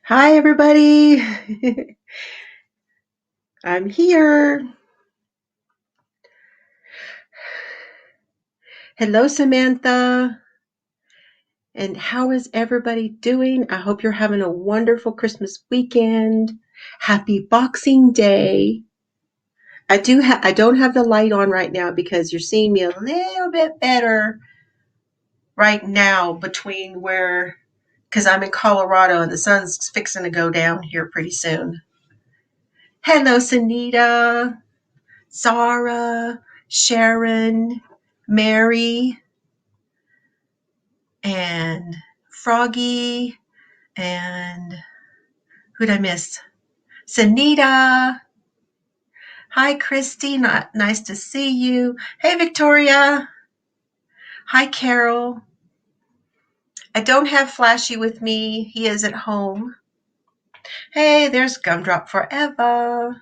Hi, everybody. I'm here. Hello, Samantha. And how is everybody doing? I hope you're having a wonderful Christmas weekend. Happy Boxing Day. I don't have the light on right now because you're seeing me a little bit better right now because I'm in Colorado and the sun's fixing to go down here pretty soon. Hello, Sanita, Sarah, Sharon, Mary, and Froggy, and who'd I miss? Sanita. Hi, Christina. Nice to see you. Hey, Victoria. Hi, Carol. I don't have Flashy with me. He is at home. Hey, there's Gumdrop Forever.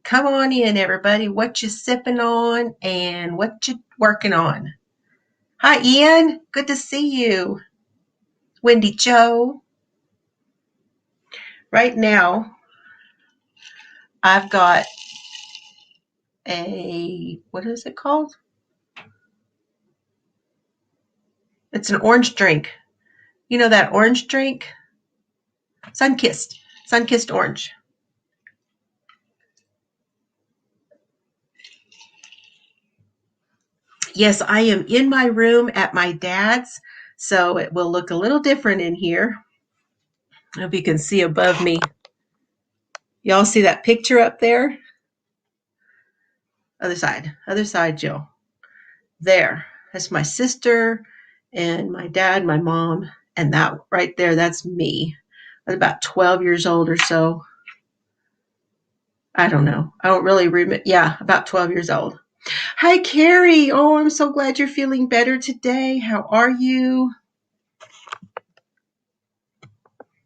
Come on in, everybody. What you sipping on and what you working on? Hi, Ian. Good to see you. Wendy Joe. Right now, I've got what is it called? It's an orange drink. You know that orange drink? Sunkissed orange. Yes, I am in my room at my dad's, so it will look a little different in here. I hope you can see above me. Y'all see that picture up there? Other side, Jill. There, that's my sister and my dad, my mom, and that right there, that's me. I was about 12 years old or so. I don't know. I don't really remember. Yeah, about 12 years old. Hi, Keri. Oh, I'm so glad you're feeling better today. How are you?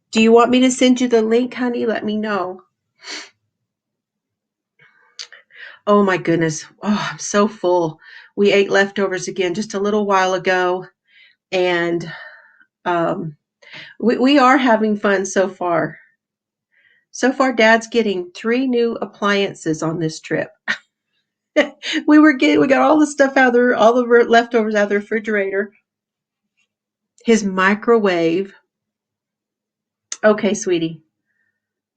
Do you want me to send you the link, honey? Let me know. Oh, my goodness. Oh, I'm so full. We ate leftovers again just a little while ago, and we are having fun so far. So far, Dad's getting 3 new appliances on this trip. we got all the stuff out there, all the leftovers out of the refrigerator. His microwave. Okay, sweetie.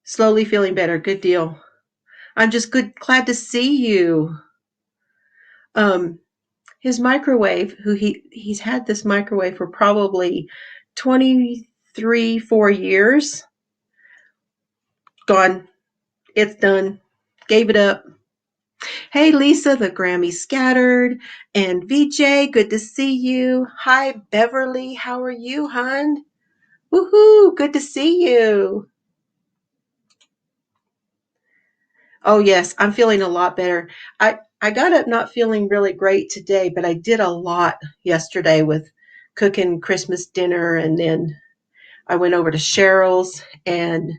Slowly feeling better. Good deal. I'm just glad to see you. His microwave, he's had this microwave for probably 4 years. Gone. It's done. Gave it up. Hey, Lisa, the Grammy Scattered, and VJ, good to see you. Hi, Beverly, how are you, hon? Woohoo, good to see you. Oh, yes, I'm feeling a lot better. I got up not feeling really great today, but I did a lot yesterday with cooking Christmas dinner, and then I went over to Cheryl's, and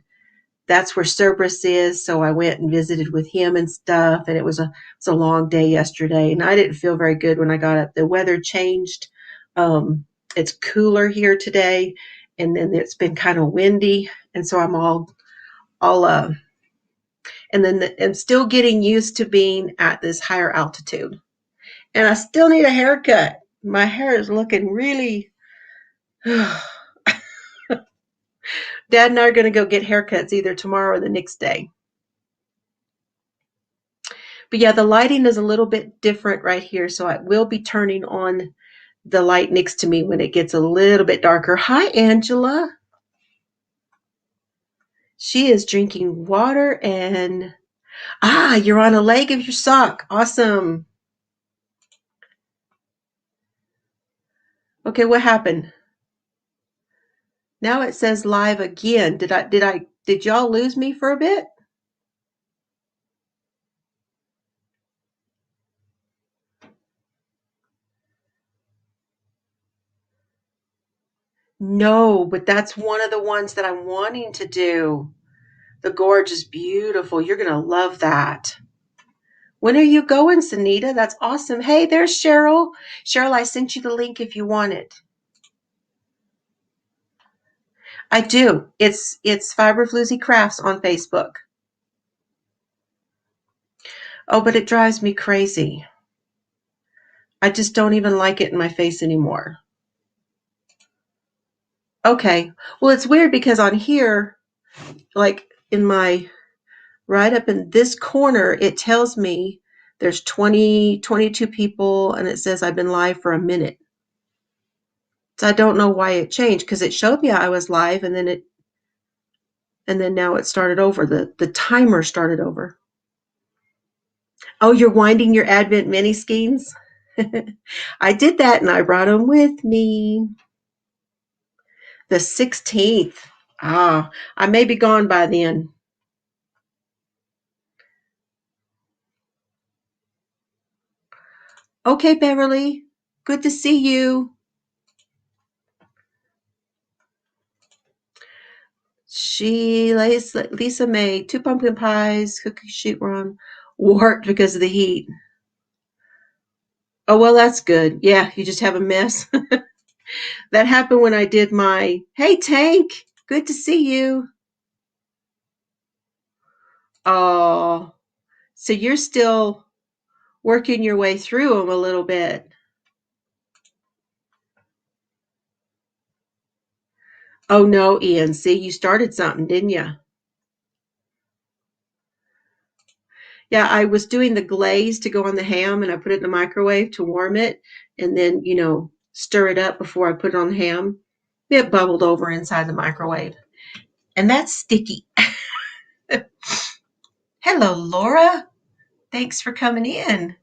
that's where Cerberus is. So I went and visited with him and stuff. And it was a long day yesterday. And I didn't feel very good when I got up. The weather changed. It's cooler here today. And then it's been kind of windy. And so I'm and still getting used to being at this higher altitude. And I still need a haircut. My hair is looking really. Dad and I are going to go get haircuts either tomorrow or the next day. But yeah, the lighting is a little bit different right here. So I will be turning on the light next to me when it gets a little bit darker. Hi, Angela. She is drinking water and you're on a leg of your sock. Awesome. Okay, what happened? Now it says live again. Did y'all lose me for a bit? No, but that's one of the ones that I'm wanting to do. The gorge is beautiful. You're going to love that. When are you going, Sanita? That's awesome. Hey, there's Cheryl. Cheryl, I sent you the link if you want it. I do. It's Fiber Floozie Crafts on Facebook. Oh, but it drives me crazy. I just don't even like it in my face anymore. Okay. Well, it's weird because on here, like in my, right up in this corner, it tells me there's 22 people and it says I've been live for a minute. So I don't know why it changed because it showed me I was live and then now it started over. The timer started over. Oh, you're winding your Advent mini skeins? I did that and I brought them with me. The 16th. Ah, I may be gone by then. Okay, Beverly. Good to see you. Lisa made 2 pumpkin pies. Cookie sheet were on warped because of the heat. Oh, well, that's good. Yeah, you just have a mess. That happened when I did my, hey, Tank. Good to see you. Oh, so you're still working your way through them a little bit. Oh, no, Ian. See, you started something, didn't you? Yeah, I was doing the glaze to go on the ham and I put it in the microwave to warm it and then, stir it up before I put it on the ham. It bubbled over inside the microwave. And that's sticky. Hello, Laura. Thanks for coming in.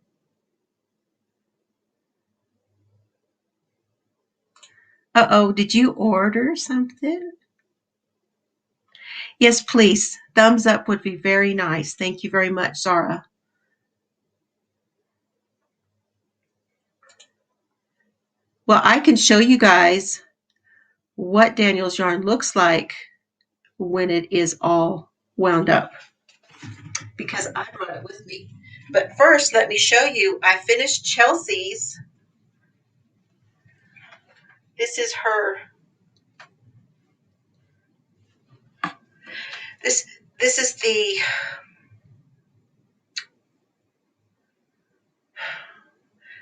Uh-oh, did you order something? Yes, please. Thumbs up would be very nice. Thank you very much, Zara. Well, I can show you guys what Daniel's yarn looks like when it is all wound up because I brought it with me. But first, let me show you. I finished Chelsea's. This is her. This is the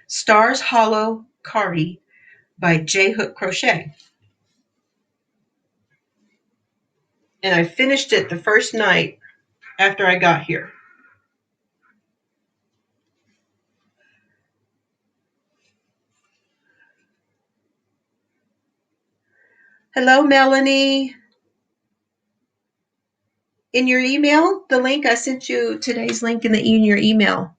Stars Hollow Kari by J Hook Crochet. And I finished it the first night after I got here. Hello, Melanie. In your email, the link, I sent you today's link in your email.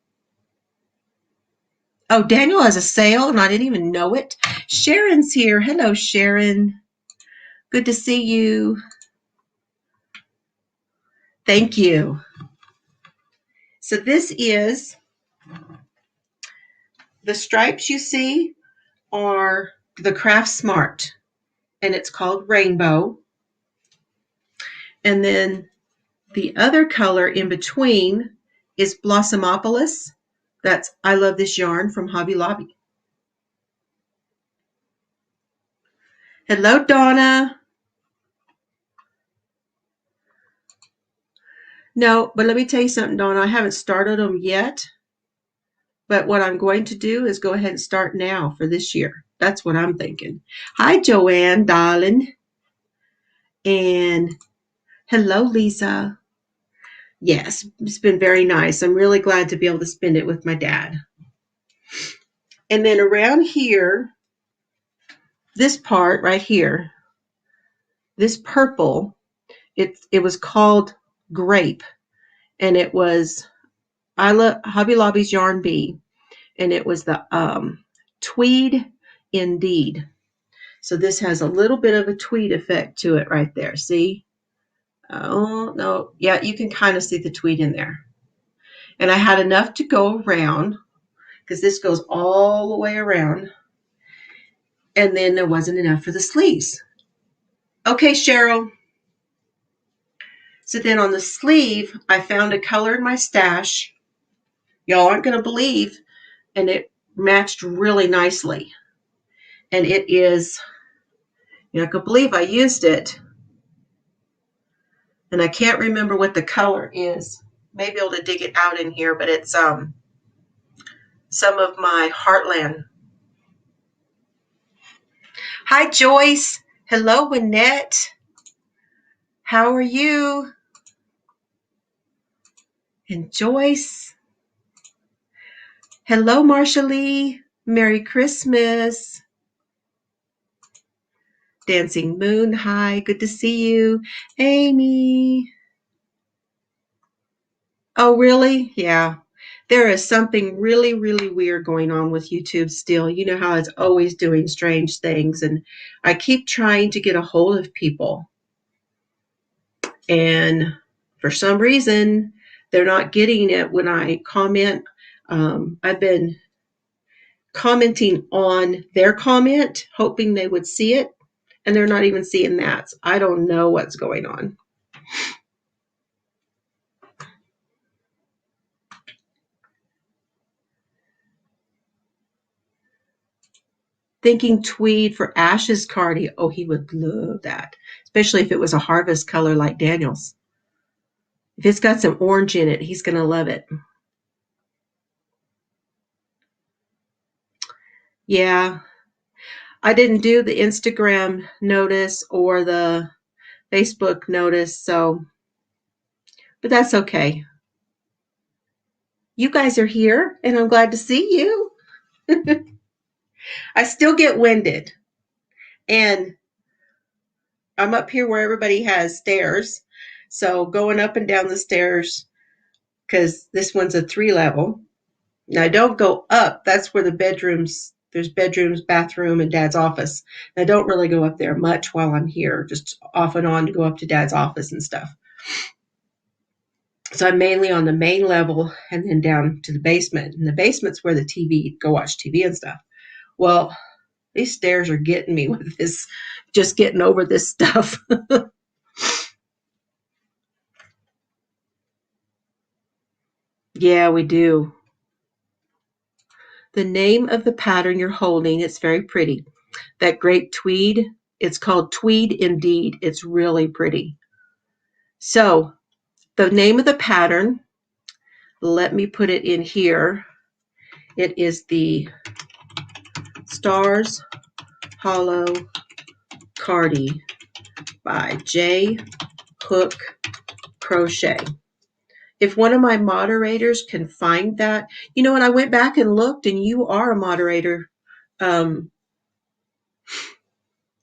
Oh, Daniel has a sale and I didn't even know it. Sharon's here. Hello, Sharon. Good to see you. Thank you. So this is, the stripes you see are the Craft Smart and it's called Rainbow. And then the other color in between is Blossomopolis. That's I Love This Yarn from Hobby Lobby. Hello, Donna. No, but let me tell you something, Donna. I haven't started them yet. But what I'm going to do is go ahead and start now for this year. That's what I'm thinking. Hi, Joanne, darling. And hello, Lisa. Yes, it's been very nice. I'm really glad to be able to spend it with my dad. And then around here, this part right here, this purple, it was called Grape. And it was Hobby Lobby's Yarn Bee. And it was the Tweed Indeed. So this has a little bit of a tweed effect to it right there. See? Oh, no. Yeah, you can kind of see the tweed in there. And I had enough to go around because this goes all the way around. And then there wasn't enough for the sleeves. Okay, Cheryl. So then on the sleeve, I found a color in my stash. Y'all aren't going to believe. And it matched really nicely. And it is, you're not going to believe I used it. And I can't remember what the color is. Maybe able to dig it out in here, but it's some of my Heartland. Hi, Joyce. Hello, Wynette. How are you? And Joyce. Hello, Marsha-Lee. Merry Christmas. Dancing Moon. Hi, good to see you. Amy. Oh, really? Yeah. There is something really, really weird going on with YouTube still. You know how it's always doing strange things. And I keep trying to get a hold of people. And for some reason, they're not getting it when I comment. I've been commenting on their comment, hoping they would see it. And they're not even seeing that. So I don't know what's going on. Thinking tweed for Ash's cardi. Oh, he would love that, especially if it was a harvest color like Daniel's. If it's got some orange in it, he's going to love it. Yeah, I didn't do the Instagram notice or the Facebook notice, so, but that's okay. You guys are here, and I'm glad to see you. I still get winded, and I'm up here where everybody has stairs, so going up and down the stairs, because this one's a 3-level. Now, don't go up. That's where the bedrooms, there's bedrooms, bathroom, and Dad's office. I don't really go up there much while I'm here, just off and on to go up to Dad's office and stuff. So I'm mainly on the main level and then down to the basement. And the basement's where the TV, go watch TV and stuff. Well, these stairs are getting me with this, just getting over this stuff. Yeah, we do. The name of the pattern you're holding, it's very pretty. That grape tweed, it's called Tweed Indeed. It's really pretty. So the name of the pattern, let me put it in here. It is the Stars Hollow Cardi by J. Hook Crochet. If one of my moderators can find that, you know what, I went back and looked, and you are a moderator.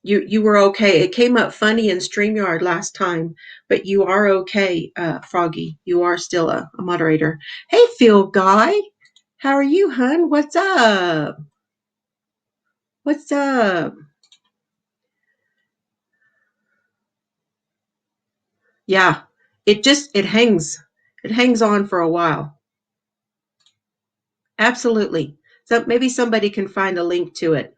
You were okay. It came up funny in StreamYard last time, but you are okay, Froggy. You are still a moderator. Hey, Phil Guy. How are you, hun? What's up? What's up? Yeah, it hangs. It hangs on for a while. Absolutely. So maybe somebody can find a link to it.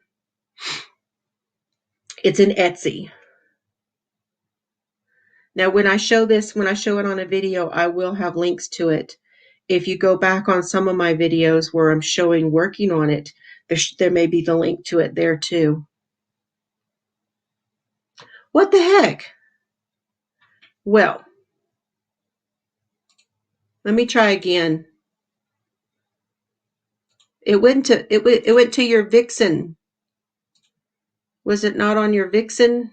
It's in Etsy. Now, when I show it on a video, I will have links to it. If you go back on some of my videos where I'm showing working on it, there may be the link to it there too. What the heck? Well, let me try again. It went to your Vixen. Was it not on your Vixen?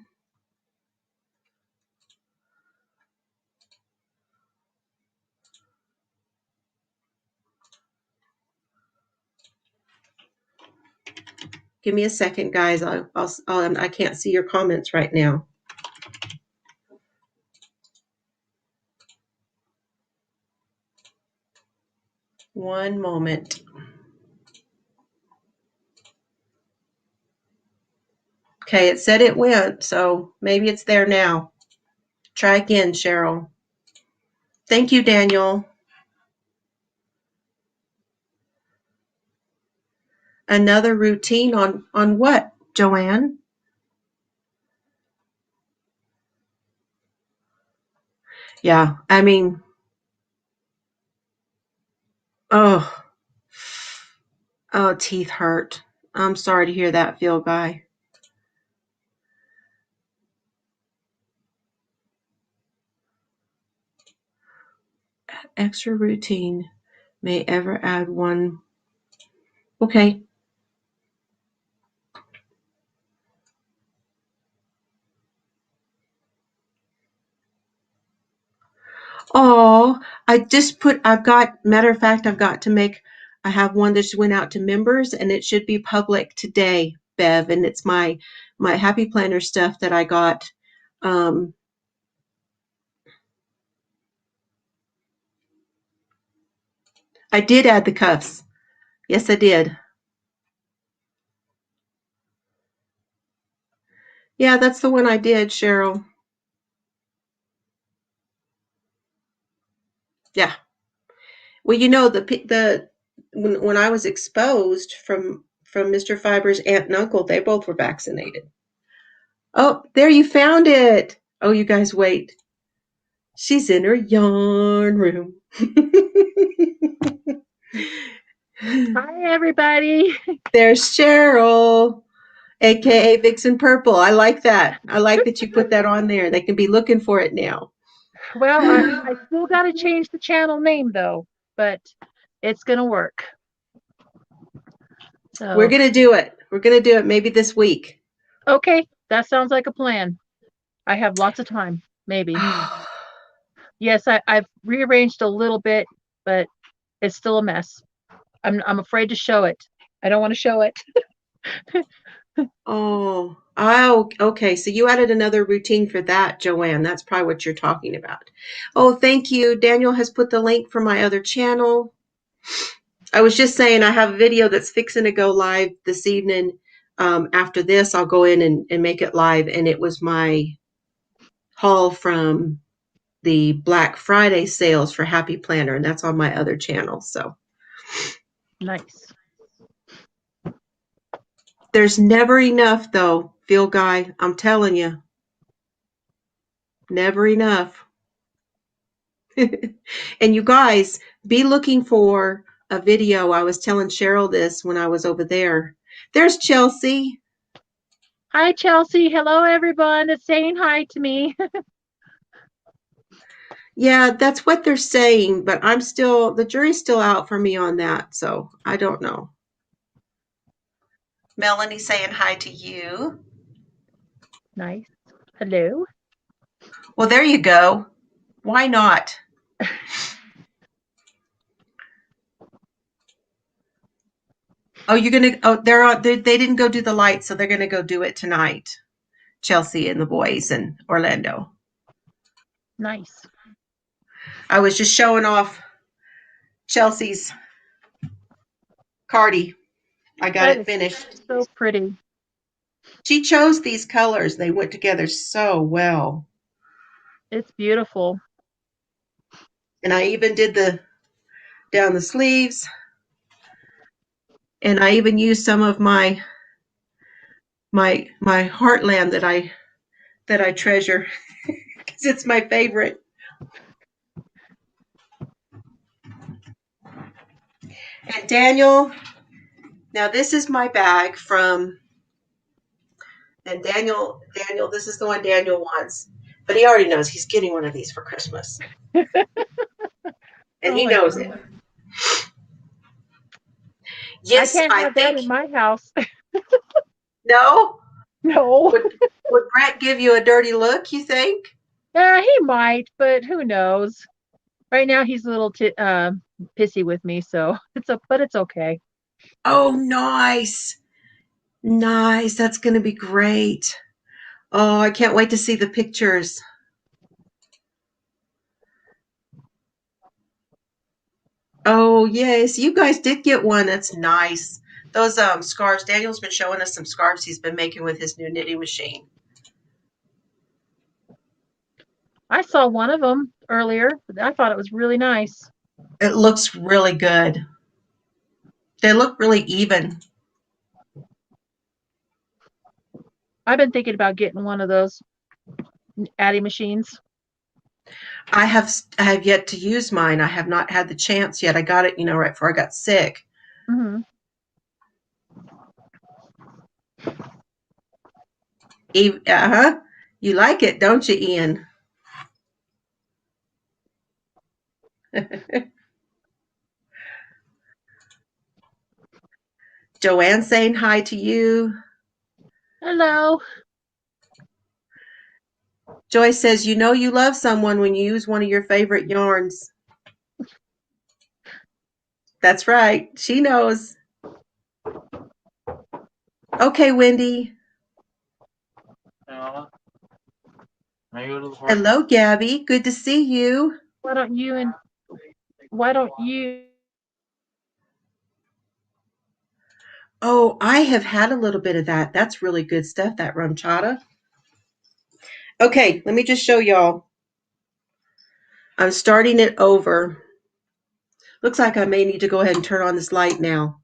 Give me a second, guys. I can't see your comments right now. One moment. Okay, it said it went, so maybe it's there now. Try again, Cheryl. Thank you, Daniel. Another routine on what, Joanne? Yeah, I mean, oh, teeth hurt. I'm sorry to hear that, Phil Guy. extra routine may ever add one. Okay. Oh, matter of fact, I have one that just went out to members and it should be public today, Bev, and it's my Happy Planner stuff that I got. I did add the cuffs. Yes, I did. Yeah, that's the one I did, Cheryl. Yeah. Well, when I was exposed from Mr. Fiber's aunt and uncle, they both were vaccinated. Oh, there you found it. Oh, you guys wait. She's in her yarn room. Hi, everybody. There's Cheryl, aka Vixen Purple. I like that. I like that you put that on there. They can be looking for it now. Well, I still got to change the channel name, though, but it's going to work. We're So, going to do it. We're going to do it maybe this week. okay, that sounds like a plan. I have lots of time, maybe. Yes, I've rearranged a little bit, but it's still a mess. I'm afraid to show it. I don't want to show it. Oh, okay. So you added another routine for that, Joanne. That's probably what you're talking about. Oh, thank you. Daniel has put the link for my other channel. I was just saying I have a video that's fixing to go live this evening. After this, I'll go in and make it live. And it was my haul from the Black Friday sales for Happy Planner, and that's on my other channel. So Nice. there's never enough, though, Phil Guy. I'm telling you, never enough. And you guys, be looking for a video. I was telling Cheryl this when I was over there. There's Chelsea. Hi, Chelsea. Hello, everyone that's saying hi to me. Yeah, that's what they're saying, but the jury's still out for me on that, so I don't know. Melanie saying hi to you. Nice. Hello. Well, there you go. Why not? Oh, they didn't go do the lights, so they're gonna go do it tonight. Chelsea and the boys in Orlando. Nice. I was just showing off Chelsea's cardi. I got That it is finished. so pretty. She chose these colors. They went together so well. It's beautiful. And I even did down the sleeves. And I even used some of my heartland that I treasure because it's my favorite. And Daniel, now this is my bag and Daniel, this is the one Daniel wants. But he already knows he's getting one of these for Christmas. And Oh he my knows goodness. it. I Yes, can't I have that think. in my house. No? No. Would Brett give you a dirty look, you think? Yeah, he might, but who knows? Right now he's a little pissy with me, so it's okay. Oh, nice. Nice. That's going to be great. Oh, I can't wait to see the pictures. Oh, yes. You guys did get one. That's nice. Those scarves. Daniel's been showing us some scarves he's been making with his new knitting machine. I saw one of them earlier. I thought it was really nice. It looks really good. They look really even. I've been thinking about getting one of those Addy machines. I have yet to use mine. I have not had the chance yet. I got it, right before I got sick. Mm-hmm. Uh-huh. You like it, don't you, Ian? Joanne saying hi to you. Hello. Joy says, you know you love someone when you use one of your favorite yarns. That's right. She knows. Okay, Wendy. Hello, Gabby. Good to see you. Why don't you? Oh, I have had a little bit of that. That's really good stuff, that rum chata. Okay, let me just show y'all. I'm starting it over. Looks like I may need to go ahead and turn on this light now.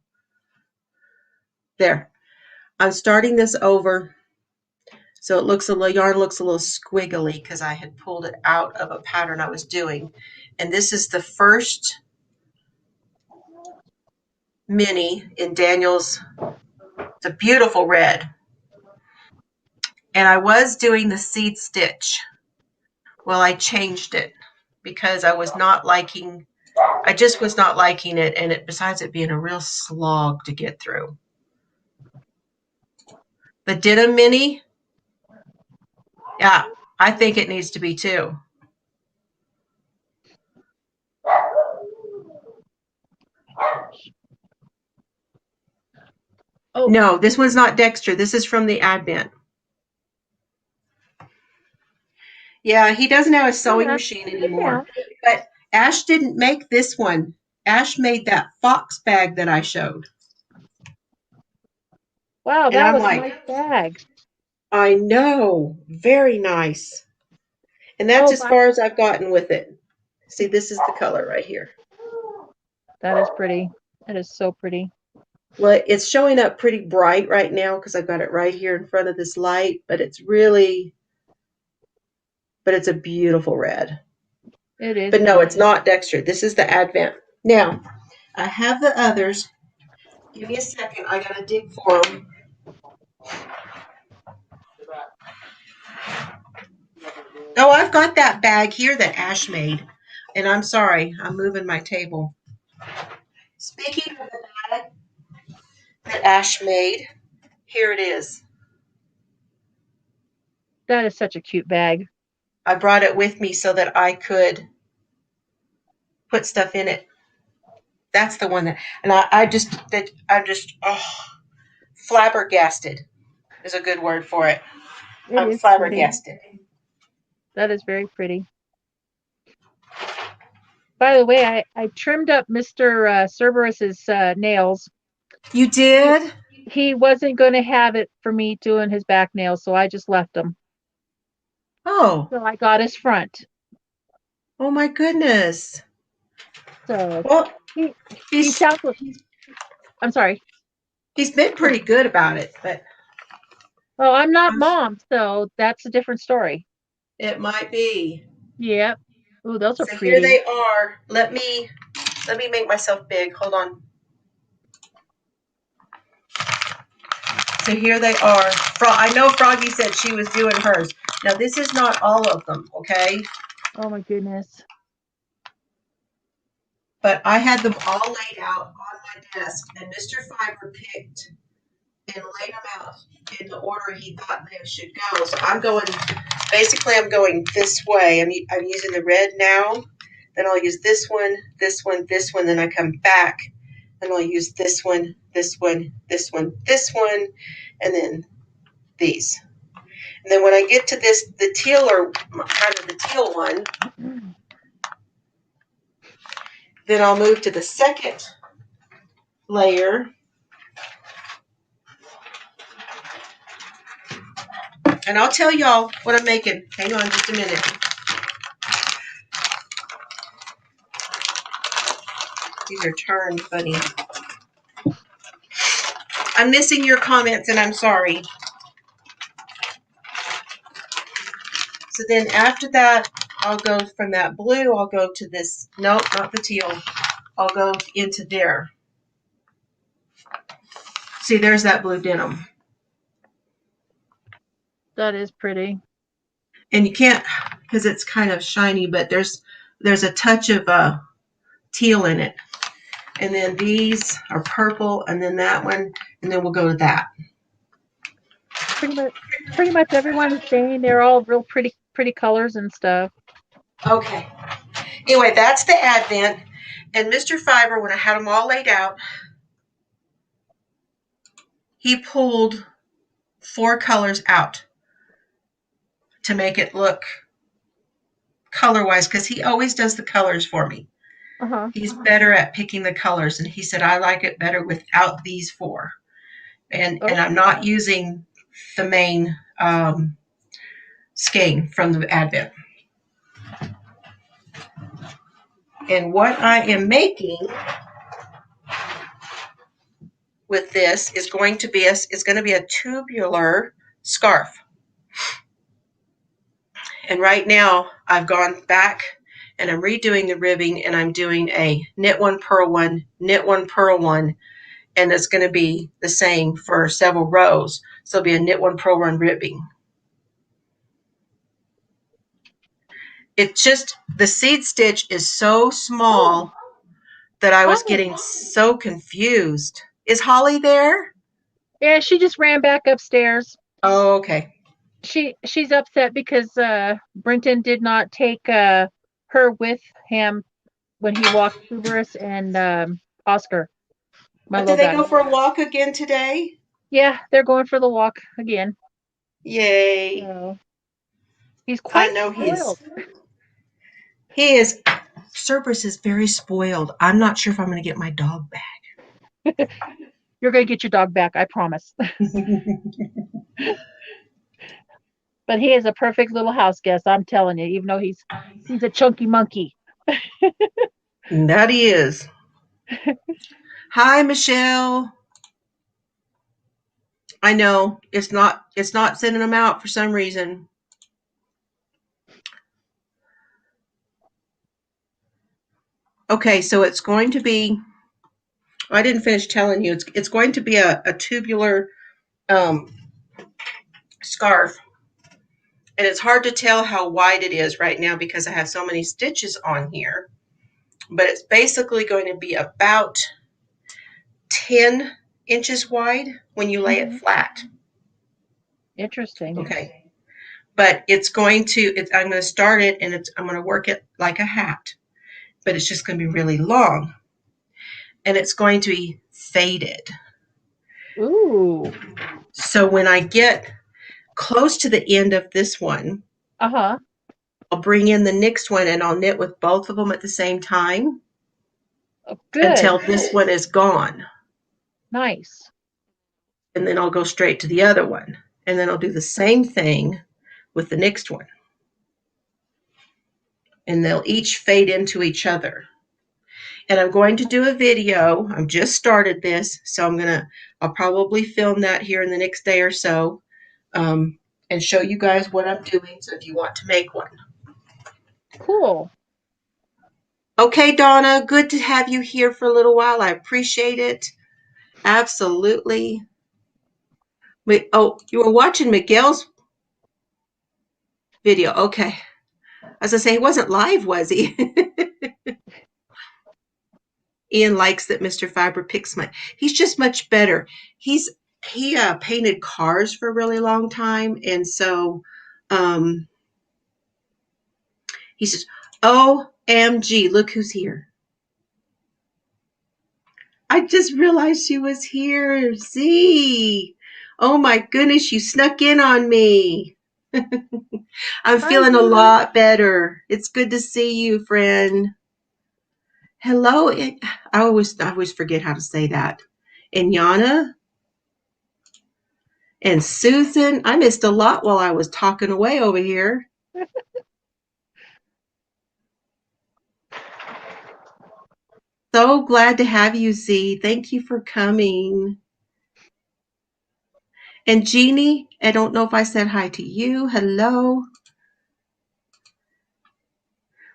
There. I'm starting this over. So it looks yarn looks a little squiggly because I had pulled it out of a pattern I was doing. And this is the first mini in Daniel's. It's a beautiful red. And I was doing the seed stitch. Well, I changed it because I just was not liking it. And besides it being a real slog to get through. The denim mini, yeah, I think it needs to be too. Oh. No, this one's not Dexter. This is from the Advent. Yeah, he doesn't have a sewing machine anymore. But Ash didn't make this one. Ash made that fox bag that I showed. Wow, that was a nice bag. I know. Very nice. And that's as far as I've gotten with it. See, this is the color right here. That is pretty. That is so pretty. Well, it's showing up pretty bright right now because I've got it right here in front of this light, but it's a beautiful red. It is. But no, it's not Dexter. This is the Advent. Now, I have the others. Give me a second. I got to dig for them. Oh, I've got that bag here that Ash made. And I'm sorry. I'm moving my table. Speaking of the bag that Ash made, here it is. That is such a cute bag. I brought it with me so that I could put stuff in it. That's the one I'm just flabbergasted is a good word for it. I'm flabbergasted. Pretty. That is very pretty. By the way, I trimmed up Mr. Cerberus's nails. You did? He wasn't going to have it for me doing his back nails, so I just left them. Oh. So I got his front. Oh my goodness. So well, I'm sorry. He's been pretty good about it, but well, I'm not mom, so that's a different story. It might be. Yep. Ooh, those are pretty. Here they are. Let me make myself big. Hold on. So here they are. I know Froggy said she was doing hers. Now this is not all of them, okay? Oh my goodness. But I had them all laid out on my desk, and Mr. Fiber picked and laid them out in the order he thought they should go. So I'm going this way. I'm using the red now. Then I'll use this one, this one, this one. Then I come back and I'll use this one, this one, this one, this one, and then these. And then when I get to the teal or kind of the teal one, then I'll move to the second layer. And I'll tell y'all what I'm making. Hang on just a minute. These are turned funny. I'm missing your comments and I'm sorry. So then after that, I'll go from that blue, I'll go to this, nope, not the teal. I'll go into there. See, there's that blue denim. That is pretty. And you can't, because it's kind of shiny, but there's a touch of teal in it. And then these are purple, and then that one, and then we'll go to that. Pretty much everyone is saying they're all real pretty colors and stuff. Okay. Anyway, that's the Advent. And Mr. Fiber, when I had them all laid out, he pulled 4 colors out to make it look color-wise, because he always does the colors for me. He's better at picking the colors, and he said, I like it better without these 4. And I'm not using the main skein from the Advent. And what I am making with this is going to be a tubular scarf. And right now I've gone back and I'm redoing the ribbing, and I'm doing a knit one, purl one, knit one, purl one, and it's going to be the same for several rows. So it'll be a knit one, purl one ribbing. It's just the seed stitch is so small that I was getting so confused. Is Holly there? Yeah, she just ran back upstairs. Oh, okay. She's upset because Brenton did not take her with him when he walked Subarus and Oscar. Did they go for a walk again today? Yeah, they're going for the walk again. Yay. So, he's quite spoiled. He is. Cerberus is very spoiled. I'm not sure if I'm going to get my dog back. You're going to get your dog back, I promise. But he is a perfect little house guest, I'm telling you, even though he's a chunky monkey. That he is. Hi, Michelle. I know it's not sending them out for some reason. Okay, so it's going to be, I didn't finish telling you, it's going to be a tubular scarf. And it's hard to tell how wide it is right now because I have so many stitches on here. But it's basically going to be about 10 inches wide when you lay it flat. Interesting. Okay. But it's going to, I'm going to start it and I'm going to work it like a hat. But it's just going to be really long. And it's going to be faded. Ooh. So when I get close to the end of this one, I'll bring in the next one and I'll knit with both of them at the same time. Good. Until this one is gone. Nice. And then I'll go straight to the other one. And then I'll do the same thing with the next one. And they'll each fade into each other. And I'm going to do a video. I've just started this, so I'll probably film that here in the next day or so, and show you guys what I'm doing. So if you want to make one. Cool. Okay, Donna, good to have you here for a little while. I appreciate it. Absolutely. Oh, you were watching Miguel's video. Okay. As I say, he wasn't live, was he? Ian likes that Mr. Fiber picks he's just much better. He painted cars for a really long time. And so he says, OMG, look who's here. I just realized she was here. Z. Oh my goodness, you snuck in on me. I'm feeling a lot better. It's good to see you, friend. Hello. I always forget how to say that. And Yana and Susan. I missed a lot while I was talking away over here. So glad to have you, Z. Thank you for coming. And Jeannie, I don't know if I said hi to you. Hello.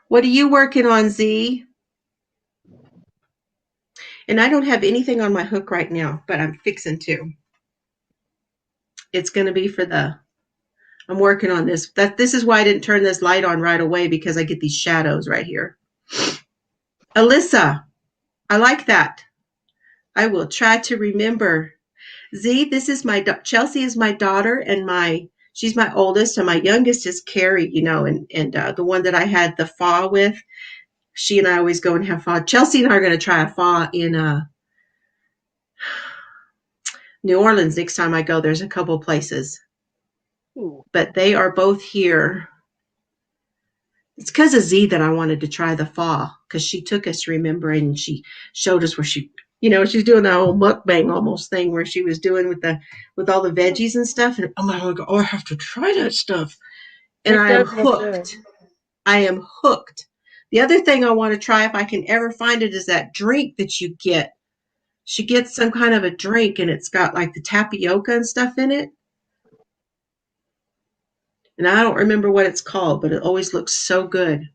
What are you working on, Z? And I don't have anything on my hook right now, but I'm fixing to. It's going to be I'm working on this. This is why I didn't turn this light on right away, because I get these shadows right here. Alyssa, I like that. I will try to remember. Z, this is Chelsea is my daughter, and she's my oldest, and my youngest is Keri, and the one that I had the pho with. She and I always go and have pho. Chelsea and I are going to try a pho in New Orleans next time I go. There's a couple places. Ooh. But they are both here. It's because of Z that I wanted to try the pho, because she took us, remember, and she showed us where she's doing that whole mukbang almost thing where she was doing with all the veggies and stuff. And I'm like, I have to try that stuff. And It I am does look good. hooked. I am hooked. The other thing I want to try, if I can ever find it, is that drink that you get. She gets some kind of a drink, and it's got like the tapioca and stuff in it. And I don't remember what it's called, but it always looks so good.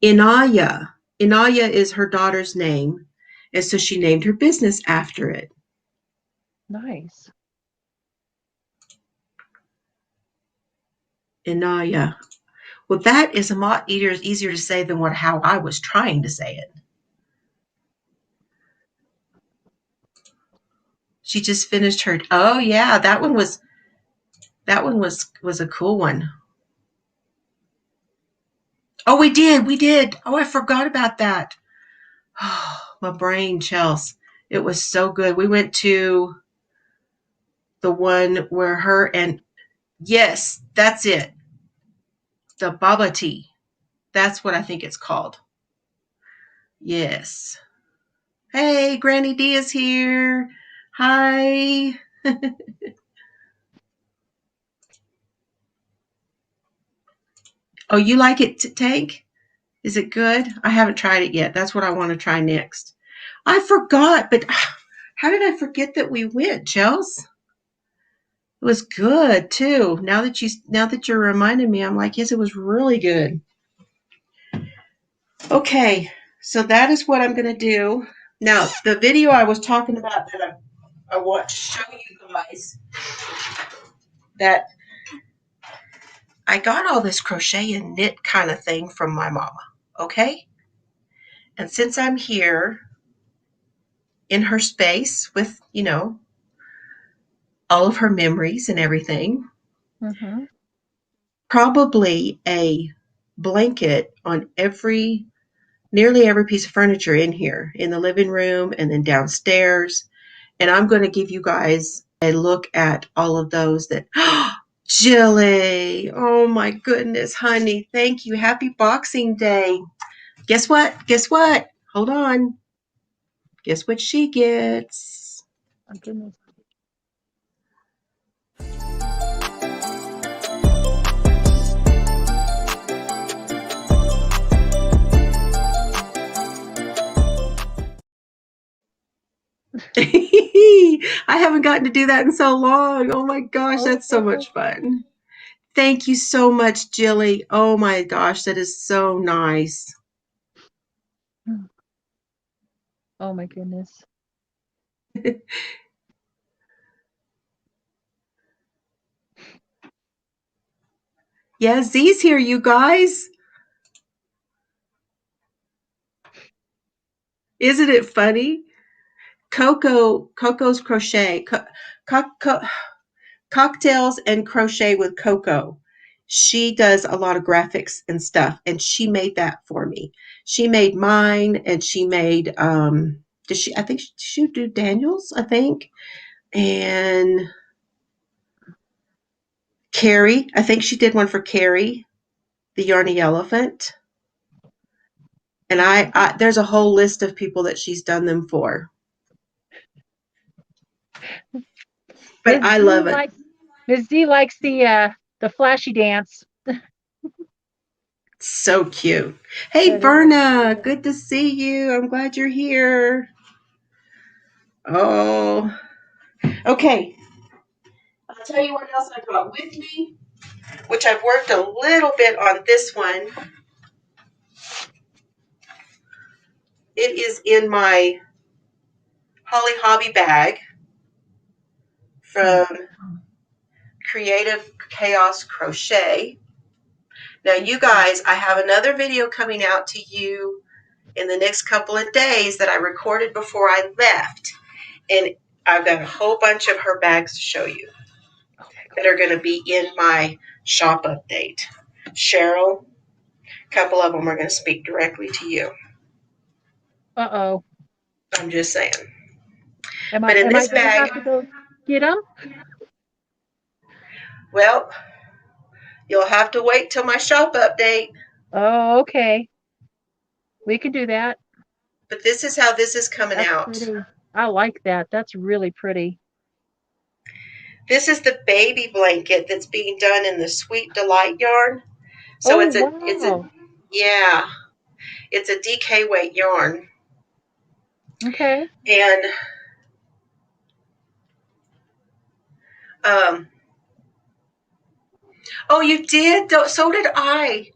Inaya. Inaya is her daughter's name, and so she named her business after it. Nice. Inaya. Well, that is a lot easier to say than how I was trying to say it. She just finished her. Oh yeah, that one was a cool one. Oh, we did. Oh, I forgot about that. Oh, my brain, Chels. It was so good. We went to the one where her and yes, that's it. The baba tea. That's what I think it's called. Yes. Hey, Granny D is here. Hi. Oh, you like it, Tank? Is it good? I haven't tried it yet. That's what I want to try next. I forgot, but how did I forget that we went, Chels? It was good too. Now that you're reminding me, I'm like, yes, it was really good. Okay, so that is what I'm going to do. Now, the video I was talking about that I want to show you guys, that I got all this crochet and knit kind of thing from my mama, okay? And since I'm here in her space with, all of her memories and everything, Mm-hmm. probably a blanket on nearly every piece of furniture in here, in the living room and then downstairs. And I'm going to give you guys a look at all of those that, Jillie, oh my goodness, honey, thank you. Happy Boxing Day. Guess what? Hold on. Guess what she gets? Oh, goodness. I haven't gotten to do that in so long. Oh my gosh, that's so much fun. Thank you so much, Jillie. Oh my gosh, that is so nice. Oh my goodness. Yeah, Z's here, you guys. Isn't it funny? Coco's crochet, cocktails and crochet with Coco. She does a lot of graphics and stuff, and she made that for me. She made mine, and she made did she? I think she do Daniel's. I think, and Keri. I think she did one for Keri, the Yarny elephant. And I there's a whole list of people that she's done them for. But I love it. Ms. D likes the flashy dance. So cute. Hey, Verna, good to see you. I'm glad you're here. Oh, okay. I'll tell you what else I brought with me, which I've worked a little bit on this one. It is in my Holly Hobby bag from Creative Chaos Crochet. Now, you guys, I have another video coming out to you in the next couple of days that I recorded before I left. And I've got a whole bunch of her bags to show you that are going to be in my shop update. Cheryl, a couple of them are going to speak directly to you. Uh-oh. I'm just saying. Am But I in going this to bag, have to go get them? well, you'll have to wait till my shop update. Oh, okay. We can do that. But this is how this is coming That's out. pretty. I like that. That's really pretty. This is the baby blanket that's being done in the Sweet Delight yarn. So Oh, it's a wow. DK weight yarn. Okay. And oh, you did? So did I.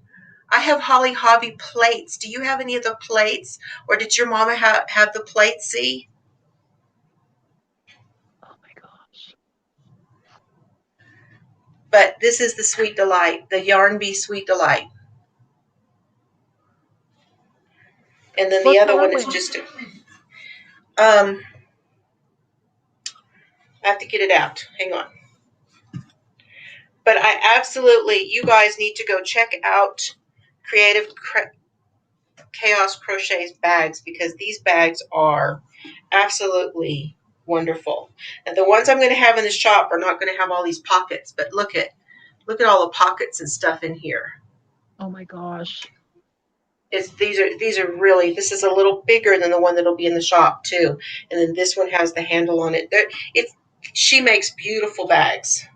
I have Holly Hobby plates. Do you have any of the plates? Or did your mama have the plates, see? Oh, my gosh. But this is the Sweet Delight, the Yarn Bee Sweet Delight. And then the What other one is colorway? just I have to get it out. Hang on. But I absolutely, you guys need to go check out Creative Chaos Crochet's bags, because these bags are absolutely wonderful. And the ones I'm going to have in the shop are not going to have all these pockets, but look at all the pockets and stuff in here. Oh, my gosh. These are really, this is a little bigger than the one that'll be in the shop too. And then this one has the handle on it. She makes beautiful bags.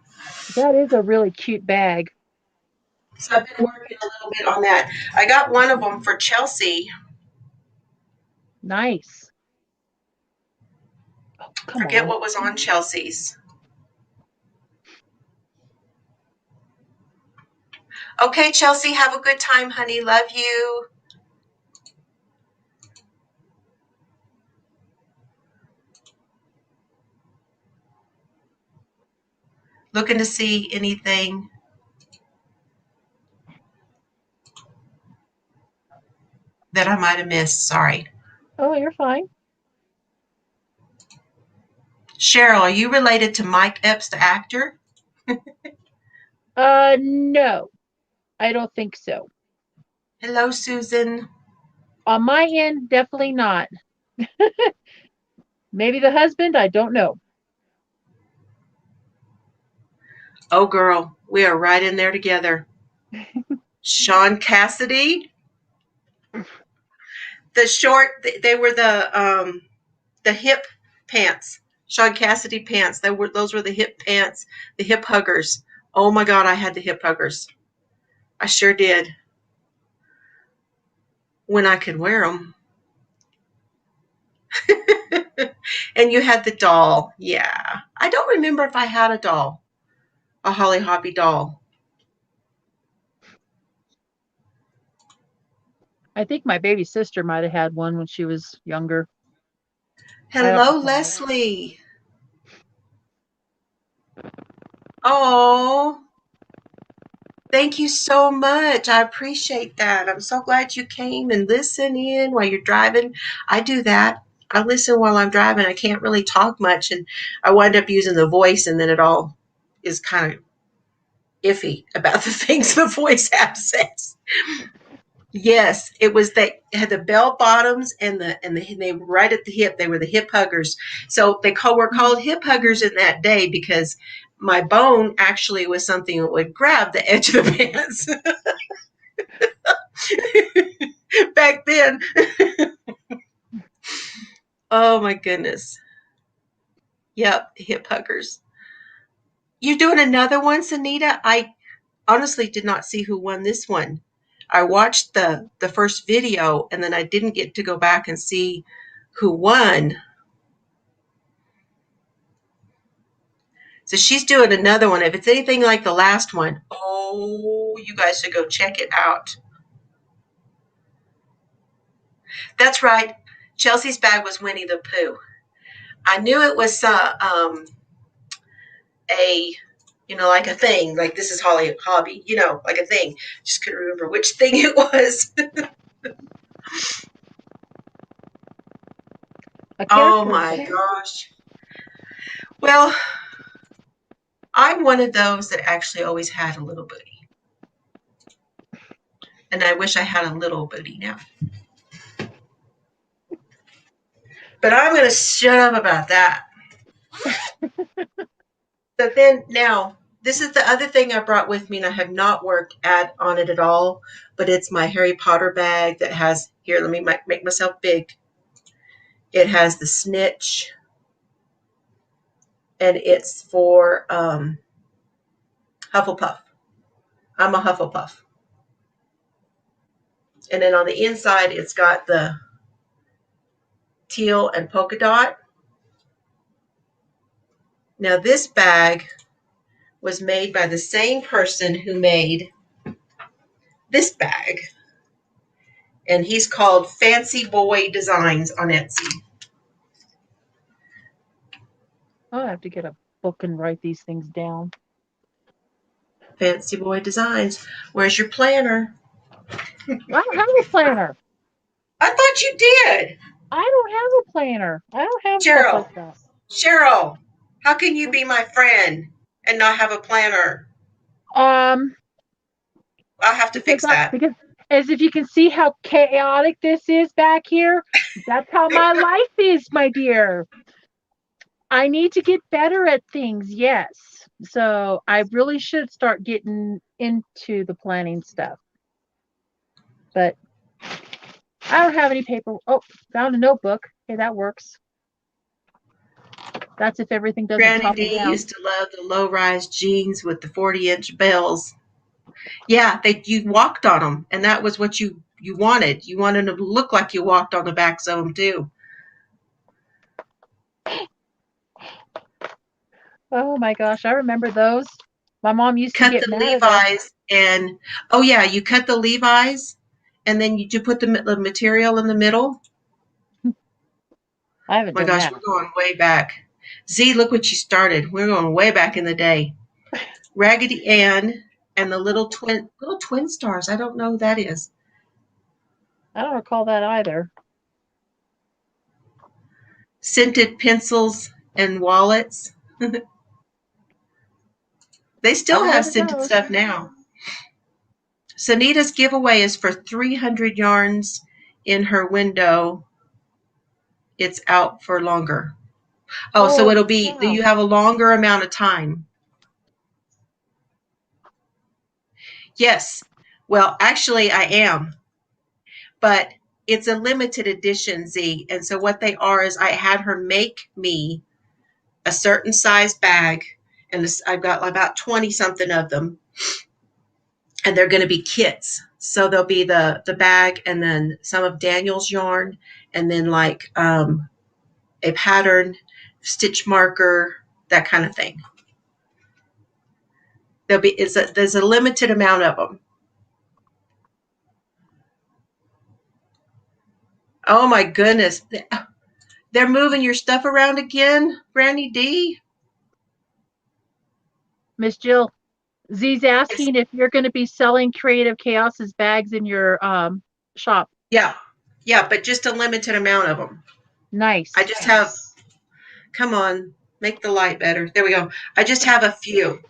That is a really cute bag. So I've been working a little bit on that. I got one of them for Chelsea. Nice. Oh, come Forget on. what was on Chelsea's. Okay, Chelsea, have a good time, honey. Love you. Looking to see anything that I might have missed. Sorry. Oh, you're fine. Cheryl, are you related to Mike Epps, the actor? No. I don't think so. Hello, Susan. On my end, definitely not. Maybe the husband, I don't know. Oh, girl, we are right in there together. Sean Cassidy. The short, they were the hip pants. Sean Cassidy pants. Those were the hip pants, the hip huggers. Oh my God, I had the hip huggers. I sure did. When I could wear them. And you had the doll. Yeah. I don't remember if I had a doll, a Holly Hoppy doll. I think my baby sister might have had one when she was younger. Hello, Leslie. Oh, thank you so much. I appreciate that. I'm so glad you came and listened in while you're driving. I do that. I listen while I'm driving. I can't really talk much, and I wind up using the voice, and then it all is kind of iffy about the things the voice app says. Yes, it was. They had the bell bottoms and they were right at the hip. They were the hip huggers. So were called hip huggers in that day because my bone actually was something that would grab the edge of the pants. Back then. Oh my goodness. Yep, hip huggers. You're doing another one, Sanita? I honestly did not see who won this one. I watched the first video and then I didn't get to go back and see who won. So she's doing another one. If it's anything like the last one, oh, you guys should go check it out. That's right. Chelsea's bag was Winnie the Pooh. I knew it was a like a thing, like this is Holly hobby, like a thing. Just couldn't remember which thing it was. Oh my gosh. Well, I'm one of those that actually always had a little booty. And I wish I had a little booty now. But I'm going to shut up about that. So then now, this is the other thing I brought with me, and I have not worked on it at all, but it's my Harry Potter bag that has, here, let me make myself big. It has the snitch, and it's for Hufflepuff. I'm a Hufflepuff. And then on the inside, it's got the teal and polka dot. Now this bag was made by the same person who made this bag. And he's called Fancy Boy Designs on Etsy. I'll have to get a book and write these things down. Fancy Boy Designs. Where's your planner? I don't have a planner. I thought you did. I don't have a planner. I don't have stuff like that. Cheryl, how can you be my friend and not have a planner? I'll have to fix that. Because as if you can see how chaotic this is back here, that's how my life is, my dear. I need to get better at things, yes. So I really should start getting into the planning stuff. But I don't have any paper. Oh, found a notebook. Okay, that works. That's if everything doesn't Granny topple D down. used to love the low-rise jeans with the 40-inch bells. Yeah, you walked on them, and that was what you wanted. You wanted them to look like you walked on the backs of them, too. Oh, my gosh. I remember those. My mom used to get mad at us. Cut the Levi's, and, oh, yeah, you cut the Levi's, and then you put the material in the middle. I haven't done that. We're going way back. Z, look what you started. We're going way back in the day. Raggedy Ann and the little twin stars. I don't know who that is. I don't recall that either. Scented pencils and wallets. They still have scented stuff now. Sanita's giveaway is for 300 yarns in her window. It's out for longer. Oh, so it'll be, yeah. You have a longer amount of time. Yes. Well, actually, I am. But it's a limited edition, Z. And so what they are is I had her make me a certain size bag. And I've got about 20-something of them. And they're going to be kits. So there'll be the bag and then some of Daniel's yarn. And then like a pattern, stitch marker, that kind of thing. There's a limited amount of them. Oh my goodness. They're moving your stuff around again, Granny D? Miss Jill, Z's asking if you're going to be selling Creative Chaos's bags in your shop. Yeah, but just a limited amount of them. Nice. I just have, come on, make the light better. There we go. I just have a few.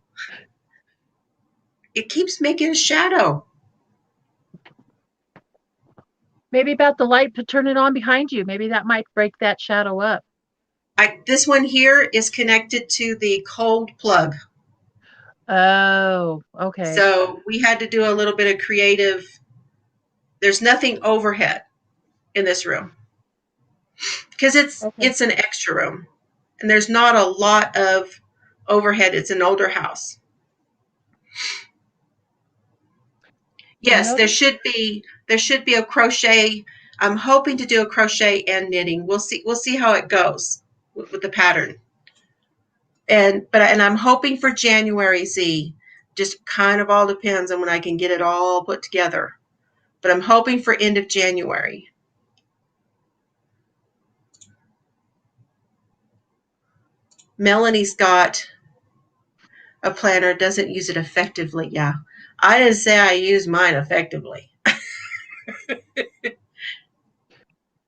It keeps making a shadow. Maybe about the light, turn it on behind you. Maybe that might break that shadow up. This one here is connected to the cold plug. Oh, okay. So we had to do a little bit of creative. There's nothing overhead in this room because it's an extra room, and there's not a lot of overhead. It's an older house. Yes, there should be a crochet. I'm hoping to do a crochet and knitting. We'll see how it goes with the pattern. And I'm hoping for January, Z. Just kind of all depends on when I can get it all put together. But I'm hoping for end of January. Melanie's got a planner, doesn't use it effectively. Yeah. I didn't say I use mine effectively.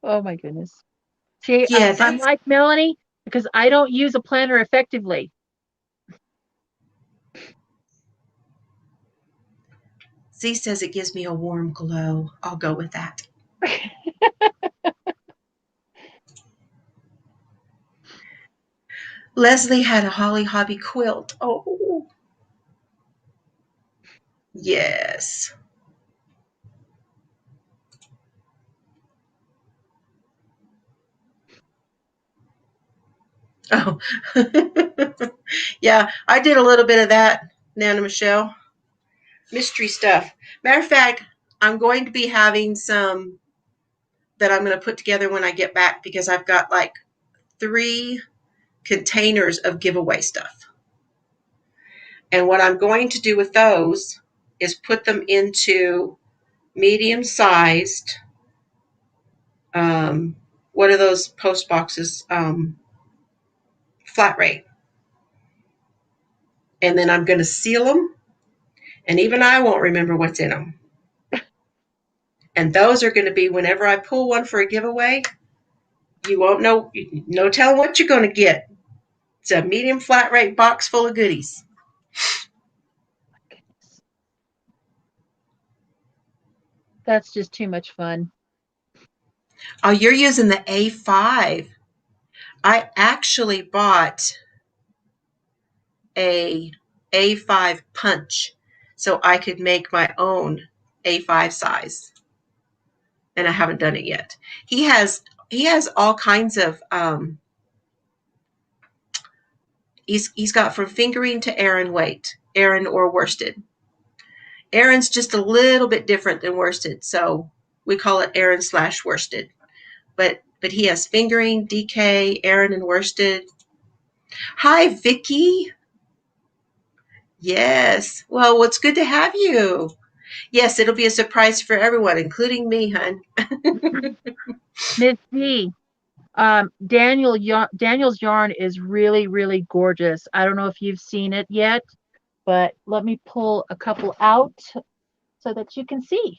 Oh my goodness. See, Yeah, I'm that's like Melanie because I don't use a planner effectively. Z says it gives me a warm glow. I'll go with that. Leslie had a Holly Hobby quilt. Oh, yes. Oh, yeah, I did a little bit of that, Nana Michelle. Mystery stuff. Matter of fact, I'm going to be having some that I'm going to put together when I get back because I've got like 3 containers of giveaway stuff. And what I'm going to do with those is put them into medium-sized, what are those post boxes? Flat rate. And then I'm going to seal them. And even I won't remember what's in them. And those are going to be whenever I pull one for a giveaway, you won't know, no telling what you're going to get. It's a medium flat rate box full of goodies. That's just too much fun. Oh, you're using the A5. I actually bought a A5 punch so I could make my own A5 size. And I haven't done it yet. He has all kinds of he's got from fingering to Aran weight, Aran or worsted. Aran's just a little bit different than worsted, so we call it Aran/worsted. But he has fingering, DK, Aran, and worsted. Hi, Vicky. Yes. Well, it's good to have you. Yes, it'll be a surprise for everyone, including me, hun. Miss D, Daniel's yarn is really, really gorgeous. I don't know if you've seen it yet, but let me pull a couple out so that you can see.